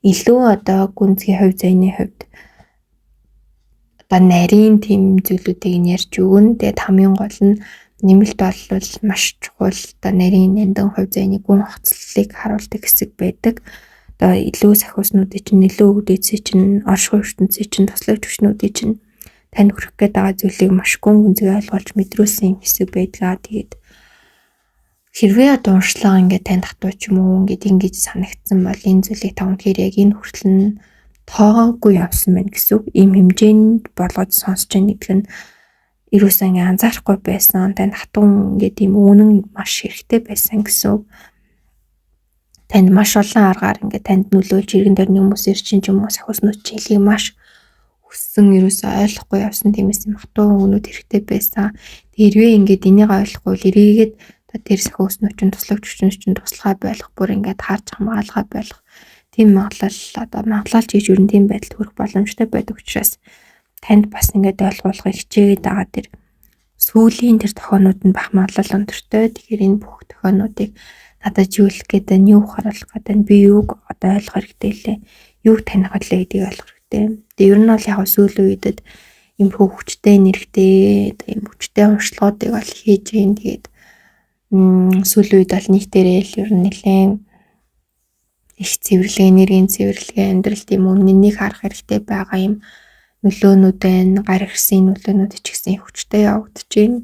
[SPEAKER 1] илүү одоо гүнзгий хувь заяаны хувьд одоо нарийн тийм зүйлүүдийг ярьж өгнө. Тэгээд хамгийн гол нь нэмэлт болвол маш чухал одоо нарийн нандин хувь заяаны гүн хоцлолыг харуулдаг хэсэг байдаг. Одоо илүү сахиуснуудын чинь илүү өгдөөцөө чинь оршихуй ертөнцийн чинь тослог төвчнүүдийн чинь танд хүрэх гээд байгаа зүйлийг маш гүнзгий ойлгуулж мэдрүүлсэн юм хэсэг байдгаа. Тэгээд хэрвээ одоо уншлага ингээд танд хатуу ч юм уу ингээд санагдсан бол энэ зүйлийг та үнэхээр яг энэ хүртэл нь тоогоогүй явсан байна гэсэн үг. Ийм хэмжээнд болгож сонсож байгаа нэг нь ерөөсөө ингээд анзаарахгүй байсан. Танд хатуу ингээд ийм үнэн маш хэрэгтэй байсан гэсэн үг. Танд маш олон аргаар ингээд танд нөлөөлж иргэн дөрний хүмүүсээр чинь ч юм уу сахиуснууд чиглэлийг маш өссөн ерөөсөө ойлгохгүй явсан тиймээс юм хатуу өгнүүд хэрэгтэй байсан. Хэрвээ ингээд энийг ойлгохгүй эргээгээд Тэр сахиуснууд чинь туслагч чинь туслахай байх, бүр ингээд харж хамгаалахай байх. Тийм магадлал хийж ер нь тийм байдалд хүрэх боломжтой байдаг учраас танд бас ингээд ойлгуулахыг хичээгээд байгаа. Тэр сүүлийн тэр тохиолнууд нь бах магадлал өндөртэй. Тэгэхээр энэ бүх тохиолнуудыг надад юу хэлэх гээд байна, юу харуулах гээд байна, би юуг одоо ойлгох хэрэгтэй лээ, юуг таних вэ гэдгийг ойлгох хэрэгтэй. Тэгээ ер нь бол яг сүүлийн үедэд ийм хөвгчтэй нэрхтэй, ийм хүчтэй уншлагуудыг бол хийж гин. Тэгээд сүүлийн үед бол нийтээрээ л ер нь нэлээд их цэвэрлэг, энергийн цэвэрлэгээ, амьдралд юм үннийг харах хэрэгтэй байгаа юм нөлөөнүүд байна. Гар ирсэн нөлөөнүүд ч гэсэн хүчтэй явагдаж байна.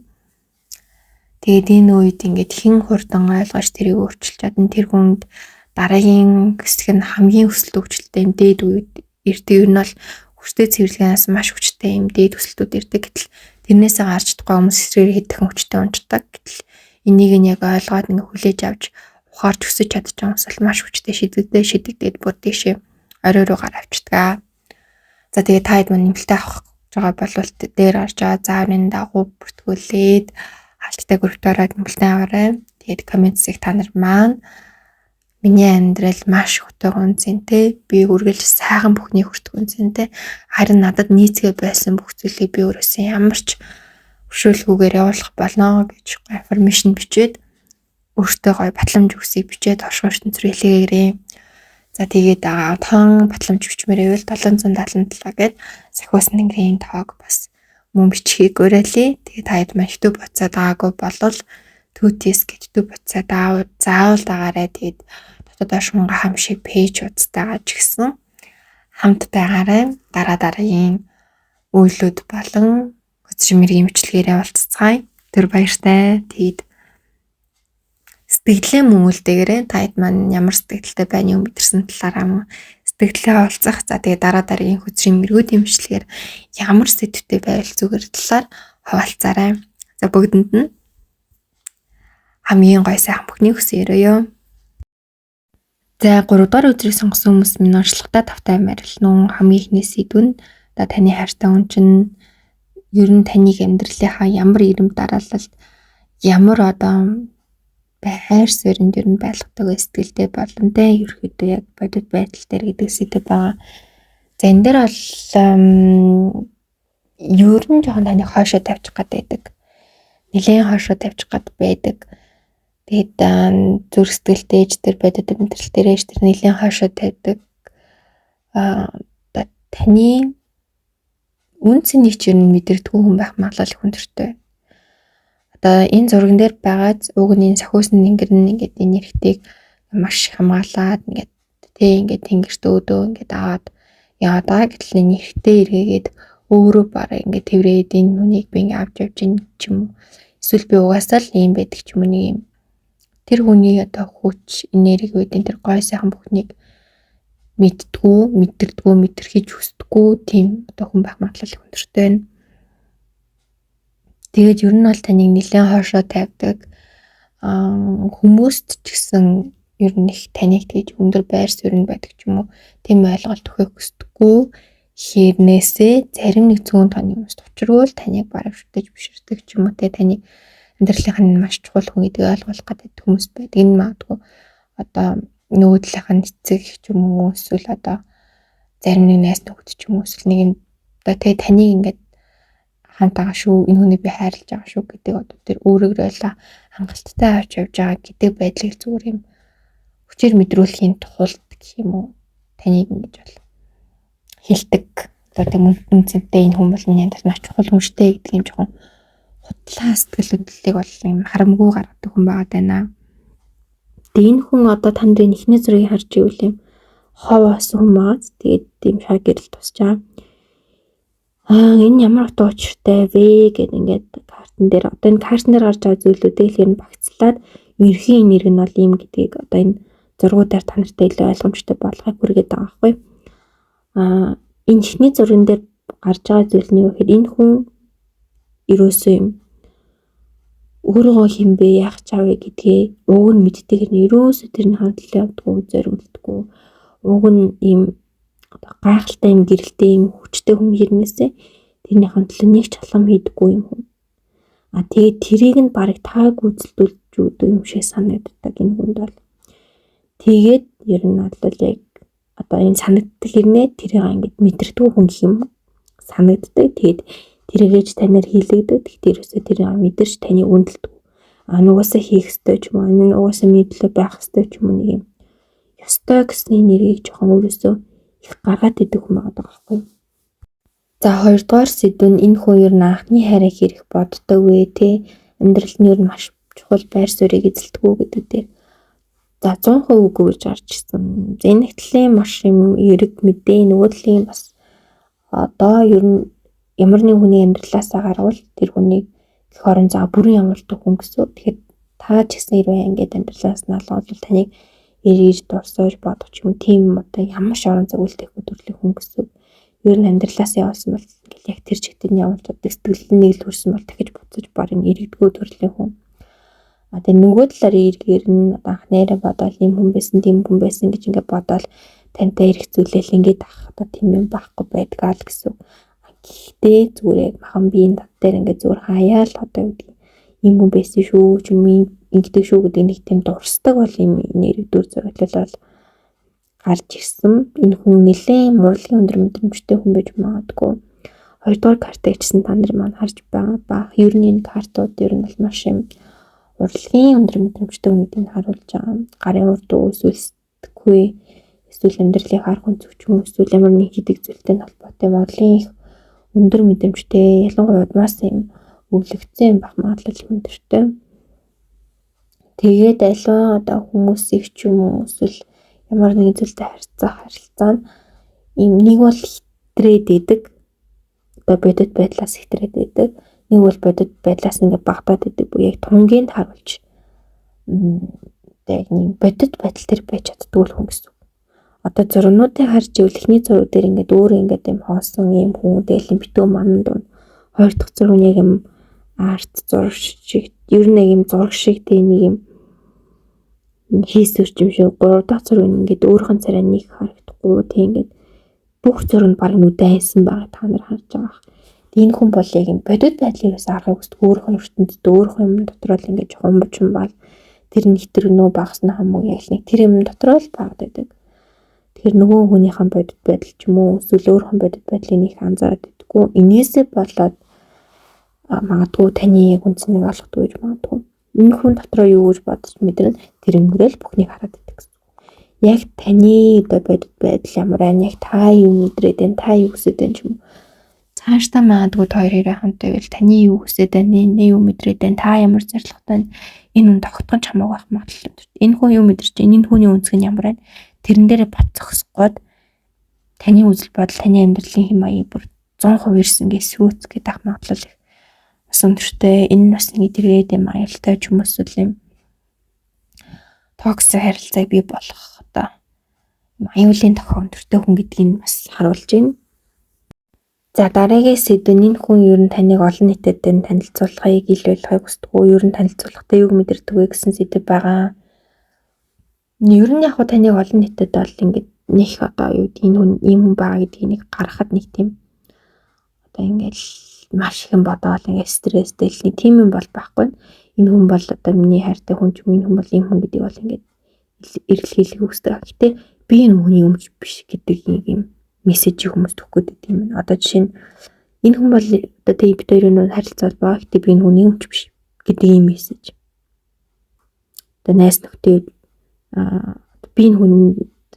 [SPEAKER 1] Тэгээд энэ үед ингээд хэн хурдан ойлгож тэрийг өөрчилж чадна, тэр хүнд дараагийн хэсэг нь хамгийн өсөлт хөгжилтэй юм дээд үед ирдэг. Ер нь бол хүчтэй цэвэрлэгээс маш хүчтэй юм дээд өсөлтүүд ирдэг. Гэтэл тэрнээсээ гарч чадахгүй хүмүүс эсрэг хэдхэн хүчтэй унцдаг. Гэтэл энийг нь яг ойлгоод ингээд хүлээж авч ухаарч өсөж чадчих юм бол маш хүчтэй шидэгдээд бүр тийшээ орой руу гар авчдаг. За тэгээ та хэд мань нэмэлтээ авах байгаа болвол дээр гарч байгаа зааврын дагуу бүртгүүлээд халттай группаараа нэмэлтээ аваарай. Тэгээд коммент хэсэг та нар маань миний амьдрал маш хөтэй гонцэнтэй, би үргэлж сайхан бүхний хүртгүнцэнтэй, харин надад нийцгээ байсан бүх зүйлийг би өөрөөсөө ямар ч хөшөөлгүйгээр явуулах болно гэж аффирмашн бичээд өөртөө гоё батламж өгсөй бичээд оршин ертөнцөөрөө. За тэгээд тоон батламж бичмээр байвал 777 гээд сахиус нэнгэрийн тоог бас мөн бичгийг уриалъя. Тэгээд та хэд маань YouTube буцаад байгаагүй болвол Tooties гэж YouTube буцаад заавал дагаарай. Тэгээд дотоод ашмунга хам шиг пэйж үзтайгаа ч гэсэн хамт байгаарай. Дараагийн үйлүүд болон хөтсөр мэргийн мэтлэгээрээ уулзцгаая. Тэр баяртай. Тэгээд сэтгэлээ мөн үлдээгээрэй. Та хэд маань ямар сэтгэлтэй байна юу мэдэрсэн талаараа мөн сэтгэлээ олцох. За тэгээ дараагийн хөтсрийн мэргүүдийн мэтлэгээр ямар сэтгэвтэй байвал зүгээр талаар хуваалцаарай. За бүгдэнд нь хамгийн гой сайхан бүхний хүсээрээ. За 3 дугаар өдрийг сонгосон хүмүүс минь онцлогтой тавтай марилнун. Хамгийн ихний сэдв нь одоо таны хайртай хүн чинь ер нь таныг амьдралынхаа ямар ирэм дараалалд ямар одоо хайр суурьнд ер нь байлгадаг сэтгэлтэй боломжтой ерөөхдөө яг бодит байдал дээр гэдэг сэдв байгаа. За энэ дээр бол ер нь жоохон таныг хойшоо тавьчих гад байдаг. Нэлээд хойшоо тавьчих гад байдаг. Тэгээд зүрх сэтгэлтэй ээж тэр бодит амьдрал дээр ээж тэр нэлээд хойшоо тавьдаг. Таны үнцнийг ч ер нь мэдэрдэггүй хүн байх магадлал их өндөртэй. Одоо энэ зурган дээр байгаа угны сахиусны нэнгэр нь ингээд энэ нэрхтийг маш хамгаалаад ингээд тэнгэрт өөдөө ингээд аваад яваад байгаа. Гэтэл нэрхтээ эргээгээд өөрөө бараа ингээд тэврээд энэ хүнийг би ингээд авч явж ин ч юм уу. Эсвэл би угаасаа л ийм байдаг ч юм уу нэг юм. Тэр хүний одоо хүч, энерги үүдэн тэр гой сайхан бүхнийг мэддэггүй, мэдэрхийж хүсдэггүй тийм одоо хүн байх магадлал их өндөртэй байна. Тэгээд ер нь бол таныг нэлээд хоошоо тавьдаг хүмүүст ч гэсэн ер нь их таныг тэгж өндөр байр суурьнд байдаг ч юм уу тийм ойлголт өгөх хүсдэггүй. Хэрнээсээ зарим нэг зүүн тооны хүмүүст учирвал таныг бараг шүтэж биширдэг ч юм уу те таныг амьдралынхаа маш чухал хүн гэдгийг ойлгуулах гэдэг хүмүүс байдаг. Энэ магадгүй одоо нөөдлийнхэн эцэг ч юм уу эсвэл одоо зарим нэг найз нөхөд ч юм уу эсвэл нэг юм одоо тэгээ таныг ингээд хамтаага шүү, энэ хүнийг би хайрлаж байгаа шүү гэдэг одоо тэр өөрөөрөө хангалттай авч явж байгаа гэдэг байдлыг зүгээр юм хүчээр мэдрүүлэхийн тулд гэх юм уу таныг ингэж бол хэлдэг. Одоо тийм үнцэнтэй энэ хүмүүс миний амьдрал маш чухал хүн штэ гэдэг юм жоохон хутлаа сэтгэл хөдлөлийг бол юм харамгүй гаргадаг хүн байгаа даа. Тэгээ энэ хүн одоо танд ихний зургийг харж ивэл юм ховоос хүн байгаа. Тэгээд тийм шаг гэрэл тусч байгаа. Энэ ямар утга учиртай вэ гэдэг ингээд картан дээр одоо энэ картан дээр гарч байгаа зүйлүүдээ л ер нь багцлаад ерхийн энерги нь бол ийм гэдгийг одоо энэ зургуудаар та нартай илүү ойлгомжтой болгохыг хүргээд байгаа байхгүй. Энэ ихний зурган дээр гарч байгаа зүйл нь юу гэхээр энэ хүн ерөөсөө юм өөрөө хинбэ яах чавэ гэдгээ уг нь мэддэг нь ерөөсөө тэрний хандлал явдаггүй зориулдаггүй. Уг нь ийм гайхалтай юм гэрэлтэй юм хүчтэй хүн хэрнээсээ тэрний хандлал нэг ч халам хийдэггүй юм хүн. Тэгээд тэрийг нь барыг тааг үзэлдүүлж өгдөг юм шиг санагддаг энэ хүнд бол. Тэгээд ер нь бол яг одоо энэ санагддаг хэрнээ тэрийг ингэж мэдэрдэг хүн гэх юм санагддаг. Тэгээд тэрийгэж танаар хийлэгдэг. Тэгэхээр ерөөсөө тэрийг мэдэрч таны үнэлдэг. Нугасаа хийх ёстой ч юм уу, энэ нугасаа мэдлэг байх ёстой ч юм уу нэг юм ёстой гэсэн нэрийг жоохон өөрөөсөө их гаргаад идэг хүн байгаа байхгүй. За хоёрдугаар сэдв нь энэ хүн ер нь анхны хайрыг хэрэг боддог вэ те амьдрал нь ер нь маш чухал байр суурийг эзэлдэг үү гэдэг дээр за 100% үгүй гэж гарч ирсэн. Энэ нэгтлийн маш юм эрэг мэдээ нөгөө талын бас одоо ер нь ямар нэг хүний амьдралаасаа гарвал тэр хүнийг их орон зай бүрэн ямардаг хүн гэсэн. Тэгэхээр та ч гэсэн хэрвээ ингээд амьдралаас нь алгавал таныг эргэж дурсаж бодох юм тийм одоо ямар ч орон зай үлдээх төрлийн хүн гэсэн. Ер нь амьдралаас явсан бол ингээл яг тэр чигтэн ямар ч сэтгэл нэг л төрсэн бол дахиж буцаж барин эргэдэггүй төрлийн хүн. Тэгээ нөгөө талаар эргээр нь анхнаараа бодоод юм хүн байсан тийм хүн байсан гэж ингээд бодоод тантай эргцүүлэл ингээд авах одоо тийм юм байхгүй байдгаа л гэсэн. Гэхдээ зүгээр махан биеийн тат дээр ингээд зүгээр хаяал одоо юм хүн байсан шүү ч юм ингэдэг шүү гэдэг нэг тийм дурсдаг бол юм нэрэгдүүр зөрөглөл бол гарч ирсэн. Энэ хүн нэлээд мурлагийн өндөр мэдрэмжтэй хүн байж магадгүй. Хоёрдугаар картыг чсэн та нар маань харж байгаа. Ер нь энэ картууд ер нь бол маш юм урлагийн өндөр мэдрэмжтэй хүнийг харуулж байгаа. Гарын урд үүсэлтгүй эсвэл амьдралын хар хүнцвч юм эсвэл ямар нэг хийдэг зүйлтэй холбоотой урлагийн их өндөр мэдрэмжтэй ялангуяа удмаас юм өвлөгцсөн байх магадлал өндөртэй. Тэгээд аливаа одоо хүмүүсийг ч юм уу эсвэл ямар нэгэн зүйлтэй харилцаа нь ийм нэг бол хитрээд идэг. Одоо бодит байдлаас хитрээд идэг. Нэг бол бодит байдлаас ингээд багтаад идэг буюу яг тунгийн харуулж яг нэг бодит байдал төр байж чаддгүй хүн гэсэн. Одоо зурнуудыг харж ивэл эхний зураг дээр ингээд өөр ингээд юм хоосон юм хүн дээл битүү манд дунд хоёр дахь зураг нь яг юм арт зураг шиг ер нь юм зураг шиг тийм нэг юм хийсвэрч юм шиг гурав дахь зураг нь ингээд өөрхөн царай нэг харагдахгүй тийм ингээд бүх зураг нь баг нүдэнсэн байгаа та нар харж байгаа. Энэ хүн бол яг юм бодит байдлыг ус аргыг өсдөг өөрхөн ертөнцид өөрхөн юм дотор л ингээд хумбчм бал тэр нэг тэр нөө багсна хамаагүй яг нэг тэр юм дотор л багд байдаг. Тэгэхээр нөгөө хүнийхэн бодит байдал ч юм уу эсвэл өөрхөн бодит байдлыг нэг анзаараад идэггүй. Инээсээ болоод магадгүй таны яг үнцнийг олгохгүй гэж магадгүй. Энэ хүн дотроо юу гэж бодож мэдэрнэ тэрнгэрэл бүхнийг хараад идэг гэсэн. Яг таны бодит байдал ямар байна? Яг та юу мэдрээд байна? Та юу хүсэж байна ч юм уу. Цаашдаа магадгүй хоёрын хамт байвал таны юу хүсэж байна? Юу мэдрээд байна? Та ямар зорилготой энэ хүн тогтгон ч хамаагүй байх магадлал өндөр. Энэ хүн юу мэдэрч байна? Энэ хүний үнцг нь ямар байна? Тэрэн дээрээ боцохсгоод таны үзэл бодол таны амьдралын хэм маяг бүр 100% ирсэн гэж сүүц гэдэг ах магадлал их бас өндөртэй. Энэ бас нэг тэргээд юм аюултай ч юм эсвэл юм токсик харилцааг бий болох одоо аюулын тохиол өндөртэй хүн гэдгийг бас харуулж байна. За дараагийн сэдв нь энэ хүн ер нь таныг олон нийтэд танилцуулахыг ил болгохыг хүсдэг үү? Ер нь танилцуулахдаа юу мэдэрдэг вэ гэсэн сэдв байгаа. Ер нь яг хоо таныг олон нийтэд бол ингээд нэг одоо юу гэдэг энэ хүн ийм хүн байгаа гэдгийг нэг гаргахад нэг тийм одоо ингээд маш их юм бодоол ингээд стресстэй л нэг тийм юм бол байхгүй. Энэ хүн бол одоо миний хайртай хүн ч юм энэ хүн бол ийм хүн гэдэг бол ингээд эргэлхийлэх хүсдэг. Гэхдээ би энэ хүний өмч биш гэдэг юм мессежийг хүмүүст өгөх гэдэг юм. Одоо жишээ нь энэ хүн бол одоо тэг бид хоёрын харилцаа баа. Гэхдээ би энэ хүний өмч биш гэдэг юм мессеж. Одоо найс нөхдөд би энэ хүн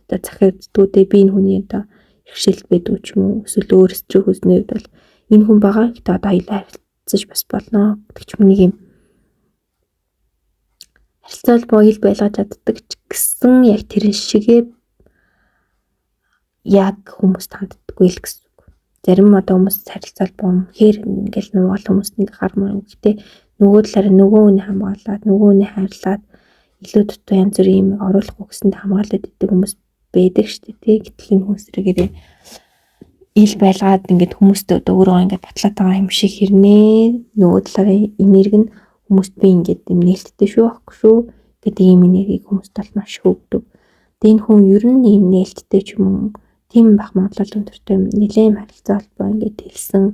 [SPEAKER 1] одоо захирддгүүдээ би энэ хүний одоо хэрэгшээлт байдаг ч юм уу эсвэл өөр стресс хүснээр бол энэ хүн байгаа гэхдээ одоо хоёулаа харилцаж бас болно гэдэг ч юм нэг юм харилцаал боёл байлгаж чаддаг ч гэсэн яг тэр шигээ яг хүмүүс танддаггүй л гэсэн үг. Зарим одоо хүмүүс харилцаал бомхээр ингээл нөгөө хүмүүс нэг хармаар гэхдээ нөгөө талаараа нөгөө хүний хамгаалаад нөгөө хүний хайрлаад илүү дутуу янз бүрийн юм оруулахгүй гэсэнд хамгаалаад идэг хүмүүс байдаг шүү дээ. Гэтэл энэ хүмүүсрэгээрээ ил байлгаад ингээд хүмүүстээ одоо өөрөө ингээд батлаад байгаа юм шиг хэрнээ нөгөө талаараа энерги нь хүмүүст би ингээд юм нээлттэй шүү ахгүй шүү гэдэг юм энергийг хүмүүст бол маш өгдөг. Тэгээ энэ хүн ер нь юм нээлттэй ч юм уу тийм байх магадлал өндөртэй нэлээд харилцаа холбоо ингээд хэлсэн.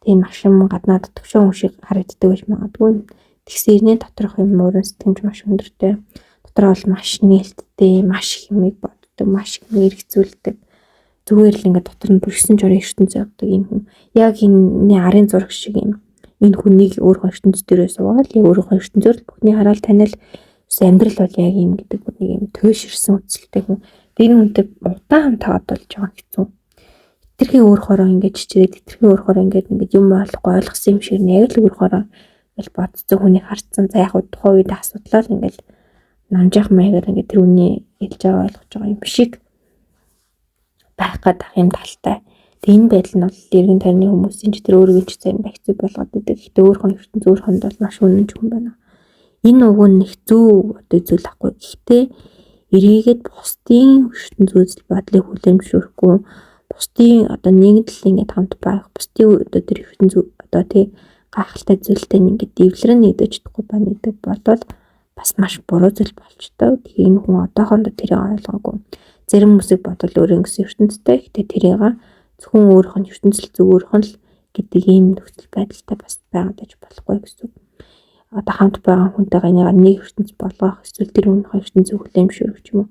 [SPEAKER 1] тийм машин гаднаад төвшин хүн шиг харагддаг байж магадгүй. Тэгсэн ирнэ доторх юм уурын сэтгэмж маш өндөртэй. Дотроо бол маш нээлттэй, маш их юмыг боддог, маш их хэрэгцүүлдэг. Зүгээр л ингээд дотор нь бүрсэн жорын ертөнцийн явдаг юм хүн. Яг энэ арын зураг шиг юм. Энэ хүнийг өөрийнхөө ертөнцийн дээрээ суугаад яг өөрийнхөө ертөнцөөр л бүхний хараад танил амьдрал бол яг юм гэдэг нэг юм туйлширсан үсэлтэй хүн. Тэр үнтэй удаан хамт болж байгаа хэцүү. Хитрхи өөрөөрөө ингээд чичрээд хитрхи өөрөөрөө ингээд юм ойлгохгүй ойлгосон юм шиг яг л өөрөөрөө ингээл бодцсон хүнийг харцсан. За яг тухайн үед асуудлаа л ингээл намжаах маягаар ингээд тэр үний хэлж байгаа ойлгож байгаа юм шиг байх гэдэг юм талтай. Тэг энэ байдал нь бол иргэн тойрны хүмүүсийн ч тэр өөрийн ч зарим хэцүү болгоод идэг. Гэтэ өөрхөн ертөнц өөрхөнд бол маш үнэн ч хүн байна. Энэ уг нь хэцүү одоо зүйл ахгүй. Гэхдээ эргээгээд бусдын ертөнц үзэл бодлыг хүлээмжшүүлэхгүй, бусдын одоо нэгдэл ингээд хамт байх, бусдын одоо тэр ертөнц одоо тий гайхалтай зүйлтэй ингээд дэвлэрэн нэгдэж чадахгүй байна гэдэг бодвол бас маш буруу зүйл болчтой. Тэгээ энэ хүн одоохондоо тэрийг ойлгоогүй. Зарим хүмүүсийг бодвол өөрийн гэсэн ертөнцтэй. Гэтэ тэрийг зөвхөн өөрийнх нь ертөнцөл зөвөөрөх нь л гэдэг ийм нөхцөл байдалтай бас байгаад байж болохгүй гэсэн. Одоо хамт байгаа хүнтэйгээ нэг ертөнц болгох эсвэл тэр өөрийнхөө ертөнцийг хүлээмжшүүлэх юм уу?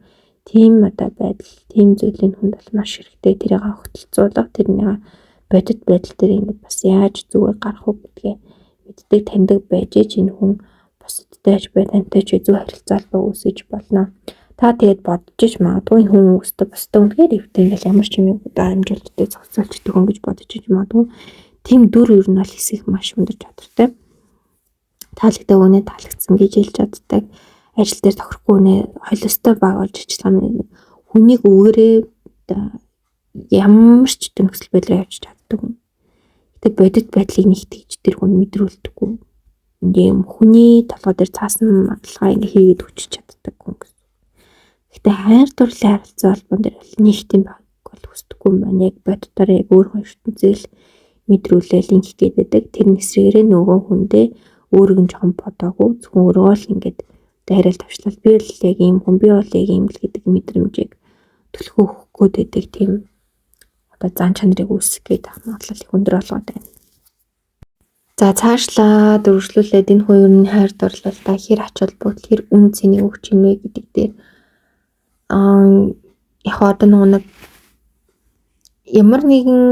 [SPEAKER 1] Тийм одоо байдал, тийм зүйлийн хүнд бол маш хэрэгтэй. Тэрийг хөтөлцүүлэх, тэрнийг бодит байдал дээр ингэж бас яаж зүгээр гарах уу гэдгээ мэддэг, таньдаг байж энэ хүн бусдтай ч бай тантай ч зөв харилцаалбаа үүсгэж болно. Та тэгээд бодож магадгүй хүн өстө бусдаа үнээр өвтэй ингээл ямар ч юм удаа амжилттай зохицуулчдаг хүн гэж бодож магадгүй. Тийм дүр ер нь бол хэсэх маш өндөр чадвартай. Таалагдаа үнэ таалагдсан гэж хэлж чаддаг. Ажил дээр тохирохгүй үнэ холиостой баг болж ажиллах хүнийг өгөөрэй ямар ч төгсөл байдлаар явж чаддаг хүн. Гэтэ бодит байдлыг нэгтгэж тэр хүн мэдрүүлдэггүй. Ийм хүний толгой дээр цаасан магадлалаа ингээ хийгээд өчөж чаддаг хүн гэсэн. Гэтэ хайр дурлалын харилцаа холбоон дээр бол нэг тийм баг бол хүсдэггүй юм байна. Яг боддоор яг өөрийнхөө ертөнцийг мэдрүүлээл инх гэдэг. Тэр нэсрээрээ нөгөө хүндээ өөрийг нь жоохон бодоогүй зөвхөн өөрөө л ингээд дайрал тавчлал би л яг ийм хүн би бол яг ийм л гэдэг мэдрэмжийг төлхөө өгөх гэдэг тийм одоо зан чанарыг үүсгэх гэдэг магадлал их өндөр болгоод байна. За цаашлаа дөрвөлжлүүлээд энэ хоёрын хайр дурлалтай хэр ач холбогдол хэр үн цэнийг өгч ийн вэ гэдэг дээр яг одоо нэг ямар нэгэн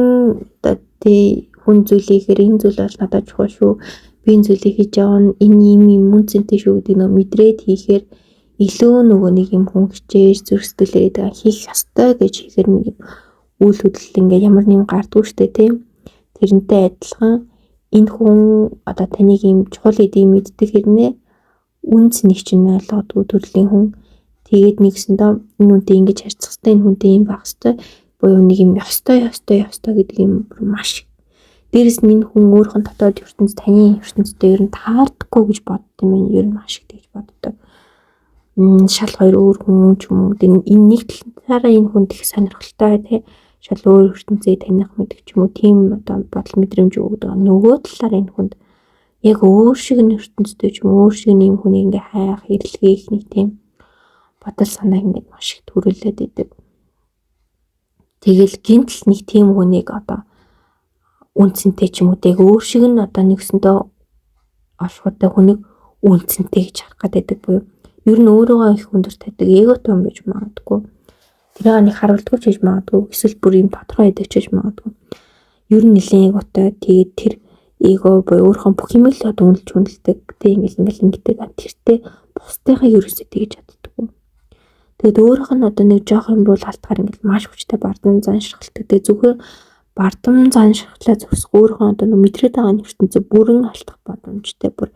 [SPEAKER 1] одоо тий хүн зүйлийг энэ зүйл бол надад чухал шүү. Би энэ зүйлийг хийж байгаа нь энэ юм үн цэнтэй шүү гэдэг нөө мэдрээд хийхээр илүү нөгөө нэг юм хүн хичээж зүрх сэтгэлээ гэдэг хийх ёстой гэж хийхээр нэг үйл хөдлөл ингээ ямар нэм гардгүй штэ тий. Тэрнтэй адилхан энэ хүн одоо таныг юм чухал гэдгийг мэддэг хэрнээ үн цэнийг чинь ойлгодгүй төрлийн хүн. Тэгээд нэгсэндээ энэ үнтэй ингэж харьцах хэрэгтэй, энэ хүнтэй юм байх хэрэгтэй. Буюу нэг юм ёстой гэдэг юм маш. Дээрэс нь энэ хүн өөрийнх нь дотоод ертөнц таны ертөнцтэй ер нь таардаггүй гэж боддог юм байна. Ер нь маш их тэгж боддог. Шал хоёр өөр хүн ч юм уу. Энэ нэг талаараа энэ хүнд их сонирхолтой тий. Шал өөр ертөнцийг таних мэдэх ч юм уу. Тийм одоо бодол мэдрэмж өгдөг. Нөгөө талаараа энэ хүнд яг өөр шиг нь ертөнцтэй ч юм уу. Өөр шиг нэм хүнийг ингээ хайх, хэрэглэх нэг тийм бодол санаа ингээд маш их төрүүлээд идэг. Тэгэл гинтл нэг тийм хүнийг одоо үнцэнтэй ч юм уу тэг өөр шиг нь одоо нэгсэндээ олохтой хүнийг үнцэнтэй гэж харах гэдэг буюу ер нь өөрийгөө их өндөр тавьдаг эготой юм биш магадгүй. Тэрийг нэг харуулдаггүй ч гэж магадгүй. Эсвэл бүр юм тодорхой байдаг ч гэж магадгүй. Ер нь нэлээд эготой. Тэгээд тэр эго буюу өөрийнхөө бүх юм л үнэлж хүндэлдэг. Тэг ингээл тэртээ бусдынхаа ерөөсөө тэгж чаддаггүй. Тэгэд өөрийнх нь одоо нэг жоох юм бол алтгаар ингээл маш хүчтэй бардам заншрахалтай. Тэгээ зүгээр бардам заншрахлаа зөксөх өөрийнхөө одоо мэдрээд байгаа ертөнцөө бүрэн алдах боломжтой. Бүр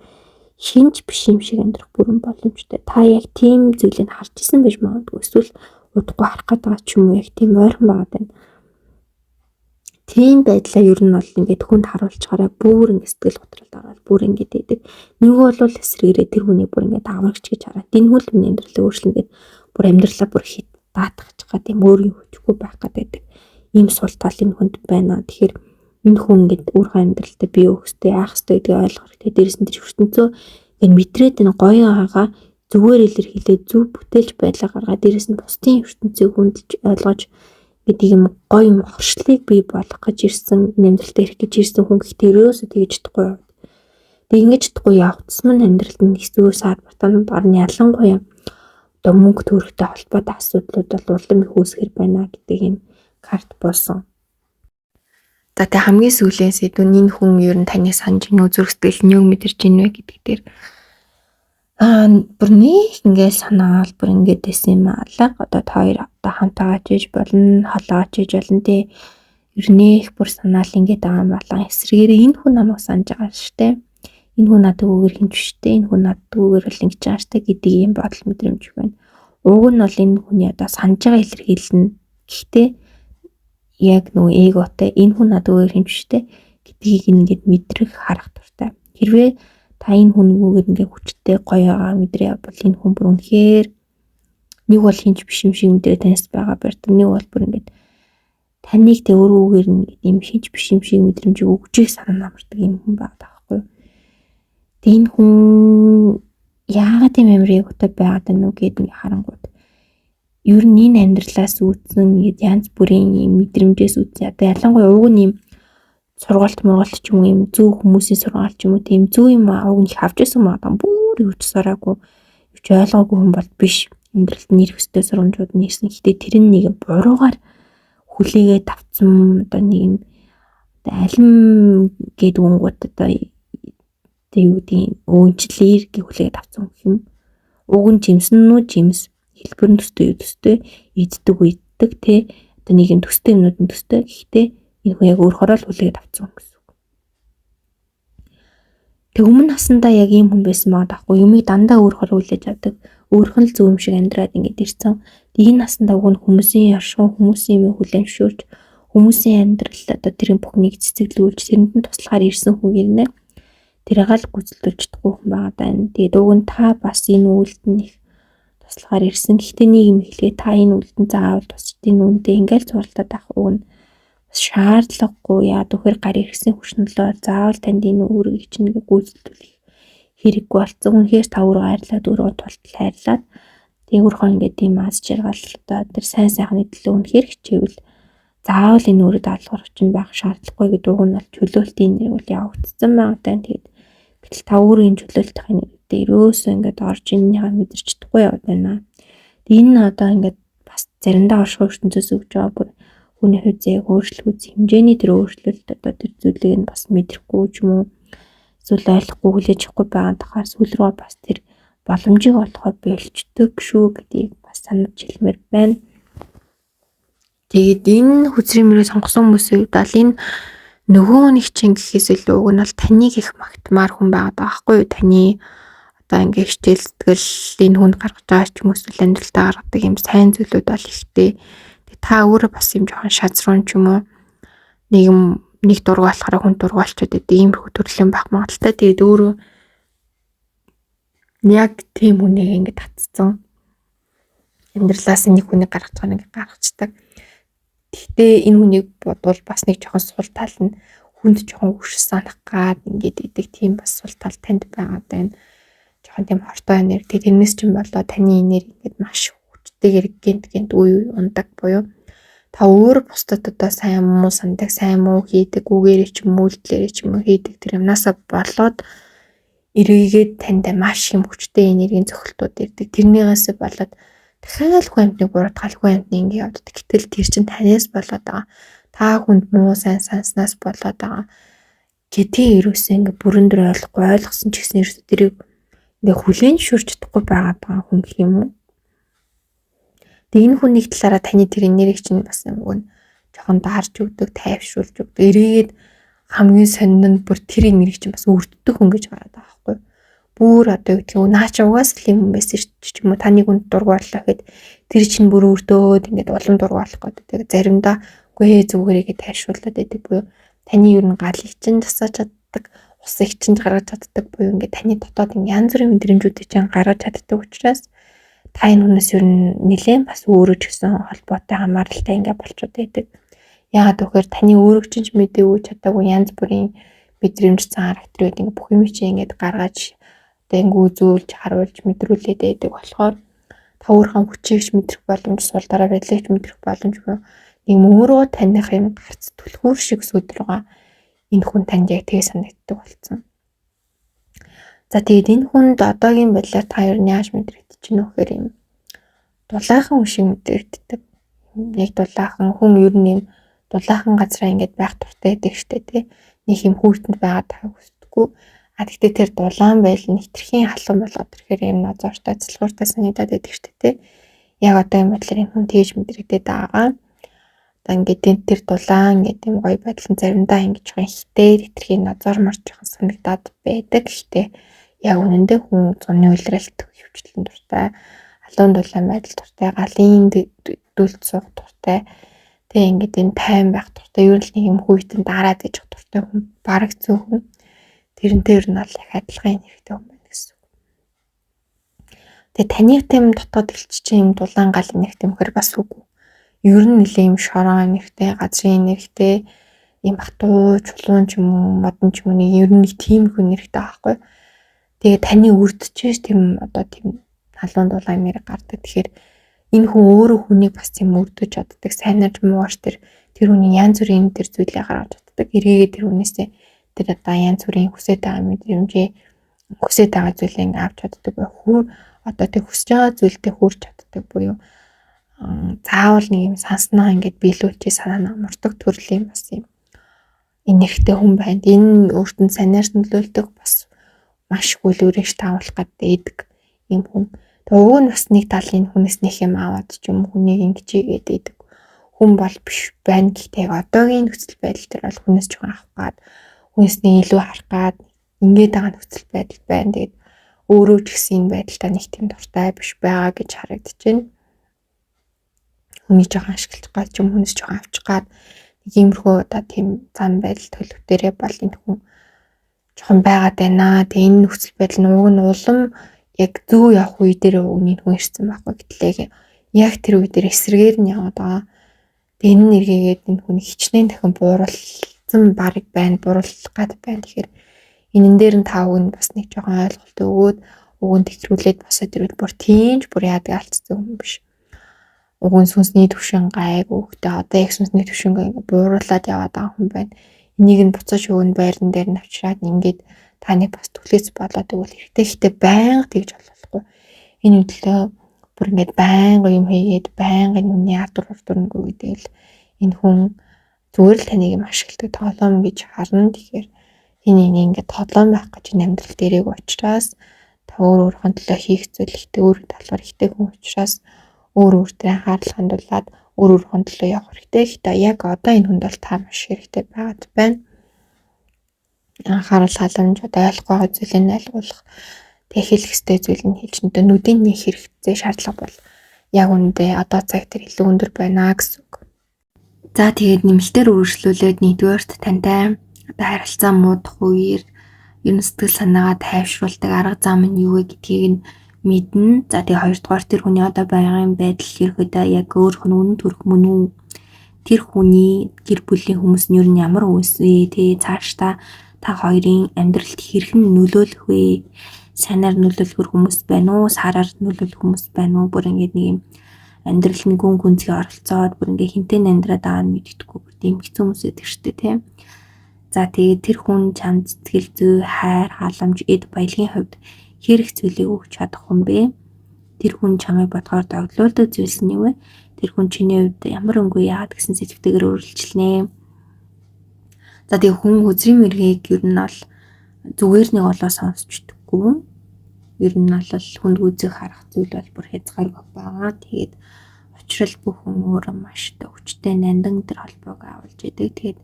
[SPEAKER 1] шинж биш юм шиг амьдрах бүрэн боломжтой. Та яг тийм зүйлийг харж исэн байж магадгүй. Эсвэл удахгүй харах гэдэг ч юм уу яг тийм ойрхон байгаад байна. Тийм байдлаа ер нь бол ингээд хүнд харуулчаараа бүр ингээд сэтгэл готролд ороод бүр ингээд идэг. Нэг бол эсрэгээрээ тэр хүний бүр ингээд аврагч гэж хараад энэ хүл миний амьдралыг өөрчлөн ингээд бүр амьдралаа бүр хит даатгах гад юм өөр юм хүчгүй байх гэдэг. Ийм сул тал энэ хүнд байна. Тэгэхээр энэ хүн ингээд өөрийнхөө амьдралдаа бие өгөхтэй, яах ёстой гэдгийг ойлгох хэрэгтэй. Дээрээс нь тэр ертөнцөө ингээд мэдрээд энэ гоё агаа зүгээр илэрхийлээд зөв бүтээлч байдлаа гаргаад дээрээс нь бусдын ертөнцийг хүндэлж ойлгож гэдэг юм гоё юм оршлыг бий болгох гэж ирсэн, амьдралтаа ирэх гэж ирсэн хүн гэхдээ ерөөсөө тэгж чадахгүй. Тэг ингэж чадахгүй явцсан нь амьдралд нь хэсүү саад батанд орны ялангуяа одоо мөнгө төрөхтэй холбоотой асуудлууд бол улам их үүсгэр байна гэдэг юм карт болсон. За тэг хамгийн сүүлийн сэдвүүн энэ хүн ер нь таны санаж нү зүрх сэтгэл нь юу мэдэрч ийн вэ гэдэг дээр бүр нэг ингээд санаал бүр ингээд байсан юм алга. Одоо та хоёр одоо хамтаа ажиж болно, холоож иж болно те. Ер нь их бүр санаал ингээд байгаа юм болон эсрэгээр энэ хүн намайг санаж байгаа шүү дээ. Энэ хүн надад үгээр хинж биш те. Энэ хүн надад үгээр бол ингэж байгаа шүү дээ гэдэг юм бодол мэдрэмж байна. Уг нь бол энэ хүний одоо санаж байгаа илэрхийлэл нь гэхдээ яг нөгөө эготой энэ хүн надад үгээр хинж биш те гэдгийг ингээд мэдрэх харах дуртай. Хэрвээ та энэ хүнийгээр ингээ хүчтэй гоёгаа мэдрээ бол энэ хүн бүр үнэхээр нэг бол хинж биш юм шиг мэдрээ таньс байгаа барьд. Нэг бол бүр ингээд таныг тэ өөрөөр ингээд юм хинж биш юм шиг мэдрэмж өгжийг санаа намардаг юм хүн байгаа байхгүй. Тэг энэ хүн яагаад юм амирыг өтө байгаад байна уу гэдэг ингээ харангууд. Ер нь энэ амьдралаас үүдсэн ингээд янз бүрийн юм мэдрэмжээс үүдсэн. Одоо ялангуяа уг нь юм сургаалт мургаалт ч юм уу юм зөв хүмүүсийн сургаалт ч юм уу тийм зөв юм уг нь их авч ирсэн магадгүй бүр юуч сараагүй юуч ойлгоогүй хүн бол биш. Амьдралд нэр хөстэй сургамжууд нээсэн. Гэхдээ тэр нь нэг буруугаар хүлээгээд авцсан одоо нэг юм алим гэдэг үнгууд одоо тэг юу гэдэг өөнчлэр гэж хүлээгээд авцсан юм. Уг нь жимсэн нүү жимс хэлбэр нь төстэй юу төстэй иддэг үйддэг те одоо нэг юм төстэй юмнууд нь төстэй. Гэхдээ энэ хүн яг өөр хорол хүлээгээд авцсан гэсэн үг. Тэг өмнө насандаа яг ийм хүн байсан маа таахгүй юмыг дандаа өөр хорол хүлээж авдаг. Өөрхөн л зөв юм шиг амьдраад ингээд ирсэн. Тэг энэ насандаа уг нь хүмүүсийн яршгүй хүмүүсийн юм хүлээмжшүүлж хүмүүсийн амьдрал одоо тэрийн бүхнийг цэцэглүүлж тэрэнд нь туслахаар ирсэн хүн гэрнэ. Тэрийг л гүйцэлдүүлж чадахгүй хүн байгаа даа. Тэгээд уг нь та бас энэ үйлд нь их туслахаар ирсэн. Гэхдээ нэг юм хэлгээ та энэ үйлд нь заавал тусчдын үнэндээ ингээд зурлаад авах уг нь шаардлагагүй яа тэгэхээр гар ирсэн хүчнөлөө заавал танд энэ үүргийг чинь гүйцэтгүүлэх хэрэггүй болсон. Үнэхээр та өөрөө хайрлаад өөрөө тултал хайрлаад тэг өөрөө ингээд тийм аз жаргал одоо тэр сайн сайхны төлөө үнэхээр хичээвэл заавал энэ үүрэг даалгавар чинь байх шаардлагагүй гэдэг үг нь бол чөлөөлтийн нэр бол явагдсан байгаа тань. Тэгээд гэтэл та өөрөө энэ чөлөөлтийн нэрээр ерөөсөө ингээд орж иннийхаа мэдэрч чадахгүй яваад байна. Тэг энэ одоо ингээд бас заримдаа орших ертөнцөөс өгч байгаа бүр хүний хязгааг өөрчлөх хэмжээний тэр өөрчлөлт одоо тэр зүйлийг нь бас мэдрэхгүй ч юм уу эсвэл ойлгохгүй хүлээж авахгүй байгаа тахаар сүүл рүү бас тэр боломжийг олохоор бэлчдэг шүү гэдгийг бас санаж хэлмээр байна. Тэгээд энэ хүзрийн мөрөө сонгосон хүмүүсийн хувьд бол энэ нөгөө нэг чинь гэхээс илүү уг нь бол таныг их магтмаар хүн байгаа байхгүй юу? Таны одоо ингээ хичээл сэтгэл энэ хүнд гаргаж байгаа ч юм уу эсвэл амьдралтаа гаргадаг юм сайн зүйлүүд бол ихтэй. Та өөрөө бас юм жоохон шазруун ч юм уу нэг дург болохоор хүн дургуйлчод гэдэг иймэрхүү төрлийн байх магадaltaй. Тэгээд өөрөө яг тийм хүнийг ингэ татцсан амьдралаас нэг хүнийг гаргаж байгаа нэг гаргацдаг. Гэхдээ энэ хүнийг бодвол бас нэг жоохон сул тал нь хүнд жоохон өш санах гад ингээд идэг тийм бас сул тал танд байгаа даа. Жоохон тийм хортой энерги. Тэрнээс ч юм болоо таны энерги ингээд маш хүчтэйгээр гинт үе ундаг буюу та өөр бусдад одоо сайн муу сандаг, сайн муу хийдэг, үгээрээ ч юм уу, үйлдэлээрээ ч юм уу хийдэг тэр юмнасаа болоод эргээгээд танд маш их хүчтэй энергийн цохилтууд ирдэг. Тэрнийгээс болоод дахиад хүн амтны буруутгалгүй амтны ингэ явдаг. Гэтэл тэр чинь танаас болоод байгаа. Та хүнд муу сайн санснаас болоод байгаа. Гэтээ ерөөсөө ингэ бүрэн ойлгосон ч гэсэн ерөөсөө тэрийг ингээ хүлээн зөвшөөрч чадахгүй байгаа хүн гэх юм уу? Тэг энэ хүн нэг талаараа таны тэр энерги чинь бас юм жоохон даарч өгдөг, тайвшруулж өгдөг. Эргээд хамгийн сонин нь бүр тэр энерги чинь бас өрддөг хүн гэж гараад байгаа байхгүй. Бүр одоо юу гэх вэ? Наа чи угаас л юм байсан ч юм уу таныг үнд дургууллаа гэхэд тэр чинь бүр өрдөөд ингээд улам дургуулах гэдэг. Тэгээ заримдаа үгүй зүгээрээ тайвшруулад байдаг буюу таны ер нь галыг чинь тасаж чаддаг, усыг чинь гаргаж чаддаг буюу ингээд таны дотоод янз бүрийн мэдрэмжүүдийг чинь гаргаж чаддаг учраас та энэ хүнээс ер нь нэлээд бас өөрөө ч гэсэн холбоотой хамааралтай ингээ болчиход байдаг. Яагаад гэвэл таны өөрөө ч мэдээгүй чадаагүй янз бүрийн мэдрэмж зан характер гэдэг ингээ бүх юм чи ингээд гаргаж одоо ингээ үзүүлж харуулж мэдрүүлээд байдаг болохоор та өөрийнхөө хүчийг мэдрэх боломж, сул дараа байдлыг мэдрэх боломж буюу ийм өөрөө таних юм гарц түлхүүр шиг сүд рүүгээ энэ хүн танд яг тэгээ санагддаг болсон. За тэгээд энэ хүнд одоогийн байдлаар та юу яаж мэдрэгдэж байна вэ гэхээр юм дулаахан хүн шиг мэдрэгддэг. Яг дулаахан хүн ер нь юм дулаахан газараа ингээд байх туртай байдаг штэ тий. Нэг юм хүүтэнд байгаа таа хүсдэггүй. Гэхдээ тэр дулаан байл нь хитрхийн халуун болоод ирэхээр юм нозоортой цэлгууртай санагдаад байдаг штэ тий. Яг одоогийн байдлаар энэ хүн тэгж мэдрэгдээд байгаа. Одоо ингээд тэр дулаан ингээд юм гоё байдлын заримдаа ингэж жоохон хитээр хитрхийн нозоормор жоохон санагдаад байдаг. Гэхдээ яг үнэндээ хүн зуны үйлрэлт хөвчлэн дуртай, халуун дулаан байдал дуртай, галын дүүлд суух дуртай. Тэгээ ингээд энэ тайван байх дуртай. Ер нь нэг юм хүйтэн дараад иж дуртай хүн бараг зөөхөн. Тэрнтэй ер нь бол их адилхан хэрэгтэй хүн байна гэсэн үг. Тэгээ таних тэм дотоод элчиж юм дулаан гал нэрхтэ мөхөр бас үгүй. Ер нь нэлээ юм шорон нэрхтэ, газрын нэрхтэ, юм хатуу, чулуун ч юм уу, модон ч юм уу ер нь нэг тийм хүн нэрхтэ аахгүй. Тэгээ таны үрдчихэж тийм одоо тийм халуун дулаан нэр гардаг. Тэгэхээр энэ хүн өөрөө хүнийг бас тийм өрдөж чаддаг. Сайнаар муугаш тэр хүний янз бүрийн тэр зүйлээ гаргаж чаддаг. Эргээгээ тэр хүнээсээ тэр одоо янз бүрийн хүсэж байгаа мэдрэмжээ хүсэж байгаа зүйлээ ингээ авч чаддаг. Одоо тэр хүсэж байгаа зүйлдээ хүрч чаддаг буюу заавал нэг юм санснаа ингээд биелүүлчихээ санаа мурдаг төрлийн бас юм энергтэй хүн байна. Энэ өөртөө санаар нөлөөлдөг бас маш хүлүүрэж таавуулах гэдэг юм хүн. Тэгээ уг нь бас нэг талын хүнээс нэг юм аваад ч юм хүнийг ингэж игээд идэг хүн бол биш байна. Гэхдээ одоогийн нөхцөл байдал дээр бол хүнээс жоохон авах гад хүнээс нэг илүү харах гад ингээд байгаа нөхцөл байдал байна. Тэгээд өөрөө ч гэсэн энэ байдалтай нэг тийм дуртай биш байгаа гэж харагдаж байна. Хүний жоохон ашиглах гад ч юм хүнээс жоохон авчих гад нэг иймэрхүү одоо тийм зам байдал төлөвтөрөө бол энэ хүн жоохон байгаад байна. Тэгээ энэ нөхцөл байдал нь уг нь улам яг зүү явах үе дээр өгний хүн ирсэн байхгүй гэтлээ. Яг тэр үе дээр эсрэгээр нь яваад байгаа. Тэгээ энэ нэргээд энэ хүн хичнээн дахин бууруулсан барыг байна, бууруулах гад байна. Тэгэхээр энэн дээр нь та үг нь бас нэг жоохон ойлголт өгөөд уг нь тэвтрүүлээд босоод ирвэл бүр тийж бүр яадаг алдсан хүн биш. Уг нь сүнсний төвшин гайг өгдөө одоо яг сүнсний төвшин ингээ бууруулаад яваад байгаа хүн байна. Энийг нь буцаж өгөн байран дээр нь авчираад ингээд таны бас түлээц болоод өгвөл хэрэгтэй байнга тэгж болохгүй. Энэ үдлээ бүр ингээд байнга юм хийгээд байнга нүний ардур урдурнгүй гэдэл энэ хүн зүгээр л таныг юм ашигладаг тоглоом гэж харна. Тэгэхээр энэ ингээд тоглоом байх гэж амьдрал дээрээ учраас та өөрийнхөө төлөө хийх зүйл ихтэй өөр талбар ихтэй хүн учраас өөртөө анхаарал хандуулад өөрийнхөө төлөө явах хэрэгтэй. Гэхдээ яг одоо энэ хүнд бол та маш хэрэгтэй байгаад байна. Анхаарал халамж одоо ойлгох байгаа зүйлийг ойлгуулах тэг хэлэх ёстой зүйл нь хэлж nëдэ нүдийн нэг хэрэгцээ шаардлага бол яг үүндээ одоо цаг дээр илүү өндөр байна гэсэн үг. За тэгээд нэмэлтээр үргэлжлүүлээд нэгдүгээрт тантай одоо харилцаа муудах үеэр ер нь сэтгэл санаагаа тайвшруулдаг арга зам нь юу вэ гэдгийг нь мэднэ. За тэгээд хоёрдугаар тэр хүний одоо байгалийн байдал ерөөдөө яг өөрөх нь үнэн төрх мөн үү? Тэр хүний гэр бүлийн хүмүүс нь ер нь ямар үс вэ? Тэгээ цаашдаа та хоёрын амьдралд хэрхэн нөлөөлөх вэ? Санаар нөлөөлөх хүмүүс байна уу? Сараар нөлөөлөх хүмүүс байна уу? Бүр ингээд нэг юм амьдрал нь гүн гүнзгий оролцоод бүр ингээд хинтэн амьдраад байгаа нь мэддэхгүй тийм хэцүү хүмүүс байдаг шүү дээ, тийм. За тэгээд тэр хүн чамд сэтгэл зүй, хайр, халамж, эд баялагын хувьд хэрэг зүйлийг өгч чадах хүн бэ? Тэр хүн чамайг бодгоор догтлуулдаг зүйлс нь юу вэ? Тэр хүн чиний хувьд ямар өнгөө яагаад гэсэн сэтгэлтэйгээр үргэлжилнэ. За тэгээ хүн үзрийн мэргийг ер нь бол зүгээр нэг олоо сонсчдаггүй. Ер нь бол хүнд үзэг харах зүйл бол бүр хязгааргүй байгаа. Тэгээд учрал бүхэн өөрөө маш өвчтэй нандин тэр холбоог авалж идэг. Тэгээд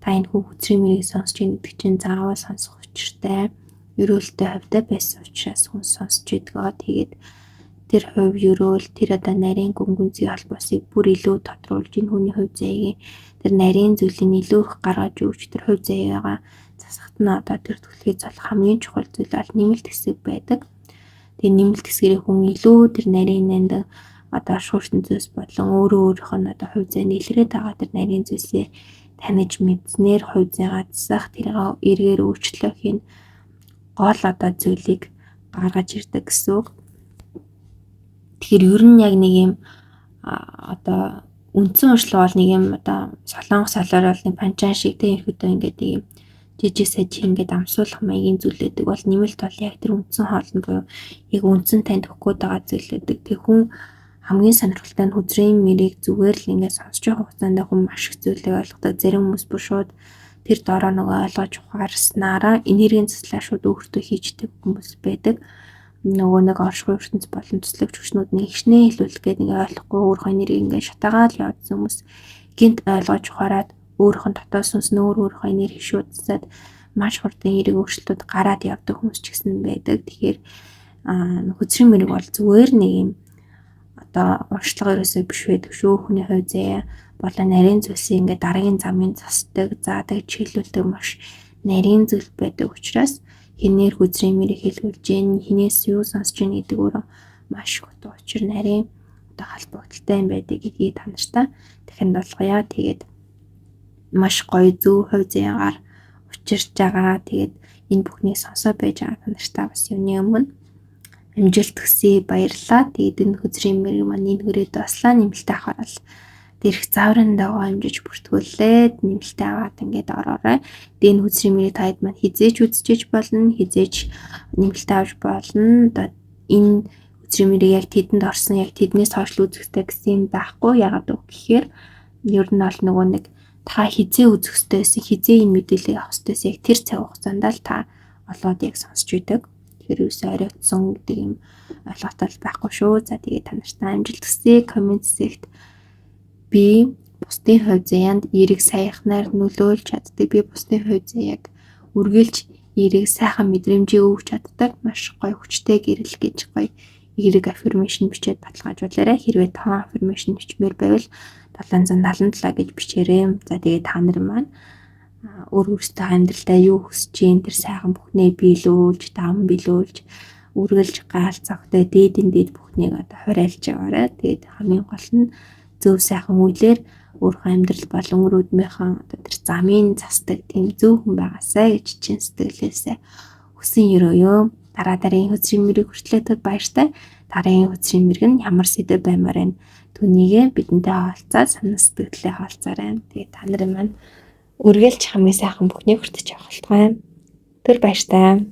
[SPEAKER 1] та энэ хүн үзрийн мэргийг сонсч идэг чинь заавал сонсох учиртай. Ерөөлтэй хувьтай байсан учраас хүн сонсч идэгөө. Тэгээд тэр хувь ерөөл тэр одоо нарийн гүнзгий холбоосыг бүр илүү тодруулж энэ хүний хувь заяагийн тэр нарийн зүйлийг илүү их гаргаж өгч тэр хувь заяагаа засахт нь одоо тэр түлхий золох хамгийн чухал зүйл бол нэмэлт хэсэг байдаг. Тэгээ нэмэлт хэсгэрээ хүн илүү тэр нарийн нанд одоо шууршин зүйлс бодлон өөрийнх нь одоо хувь заяа илрээд байгаа тэр нарийн зүйлсээ таних мэдснээр хувь заяагаа засах тэрийг эргээр өөрчлөх гол одоо зүйлийг гаргаж ирдэг гэсэн үг. Тэгэхээр ер нь яг нэг юм одоо үндсэн уршлага бол нэг юм одоо солонгос солиор бол нэг панчаан шиг тийм ихэд ингээд ийм жижиг сажиг ингээд амсуулах маягийн зүйлээдэг бол нэмэлт бол яг тэр үндсэн хоолнд буюу яг үндсэн танд өгөх гээд байгаа зүйлээдэг. Тэг хүн хамгийн сонирхолтой нь хүзрийн мэрийг зүгээр л ингээд сонсож байгаа хугацаанд хүн маш их зүйлийг ойлгодог. Зарим хүмүүс бүр шууд тэр дороо нөгөө ойлгож ухаарснараа энергийн заслаа шууд өөртөө хийждэг хүмүүс байдаг. Нөгөө нэг оршихуй ертөнц болон төслөг хүчнүүд нэг хичнээн хэлүүлэх гээд ингээ ойлгохгүй өөрийнхөө энергийг ингээ шатаагаад явуулсан хүмүүс гинт ойлгож ухаарад өөрийнх нь дотоод сүнс нөр өөрийнхөө энерги шуудсаад маш хурдан эерэг өөрчлөлтүүд гараад явдаг хүмүүс ч гэсэн байдаг. Тэгэхээр хүзрийн мэрэг бол зүгээр нэг юм одоо уршлага ерөөсөө биш байдаг шүү. Хүний хувь заяа болон нарийн зүйлсийг ингээ дараагийн замын засдаг, заадаг, чиглүүлдэг маш нарийн зүйл байдаг учраас хинээр хүзрийн мэрийг хэлгүүлж гин хинээс юу сонсож гин гэдэг өөрөө маш их утга учир нарийн одоо холбогдолтой юм байдаг гэдгийг та нартай дахин болгоё. Тэгээд маш гоё зөв хувь заяагаар учирч байгаа. Тэгээд энэ бүхнийг сонсоод байж байгаа та нартай бас юуны өмнө амжилт хүсье, баярлалаа. Тэгээд энэ хүзрийн мэрэг маань энэ хүрээд баслаа нэмэлтээ авахаар л дээрх зааврын дагуу амжиж бүртгүүлээд нэмэлтээ аваад ингээд ороорой. Тэгээд энэ хүзрийн мэрийг таад маань хизээч үзчихэж болно, хизээч нэмэлтээ авч болно. Одоо энэ хүзрийн мэрийг яг тэдэнд орсон, яг тэднээс хойш үзэхтэй гэсэн байхгүй. Ягаад гэхээр ер нь бол нөгөө нэг та хизээ үзэх ёстойсэн, хизээ энэ мэдээллийг авах ёстойсэн яг тэр цаг хугацаанд л та олоод яг сонсч идэг. Тэгэхээр юусоо оройтсон гэдэг юм ойлголтол байхгүй шүү. За тэгээд та нартай амжилт хүсье. Коммент сект би бусдын хувь заяанд эерэг саяхнаар нөлөөлж чаддаг. Би бусдын хувь заяаг үргэлж эерэг сайхан мэдрэмжийг өгч чаддаг. Маш гоё хүчтэй гэрэл гэж гоё эерэг аффирмашн бичээд баталгаажуулаарай. Хэрвээ та аффирмашн бичмээр байвал 777 гэж бичээрэй. За тэгээд та нар маань өөрөөсөө амьдралдаа юу хүсэж гин тэр сайхан бүхнээ биелүүлж, даван биелүүлж, үргэлж гаалцахтай дээдэн дээд бүхнийг одоо хураалж яваарай. Тэгээд хамгийн гол нь зөв сайхан үйлээр өөрийнхөө амьдрал болон үр өдмийнхаа одоо тэр замын засдаг тийм зөв хүн байгаасай гэж чин сэтгэлээсээ хүсэн өрөөё. Дараагийн хүзрийн мэрийг хүртлээхэд баяртай. Дараагийн хүзрийн мэрэг нь ямар сэдв баймаар байна. Түүнийг бидэнтэй хаалцаад санаа сэтгэлдээ хаалцаарай. Тэгээд та нарын маань үргэлж хамгийн сайхан бүхнийг хүртэж авах болтугай. Тэр баяртай.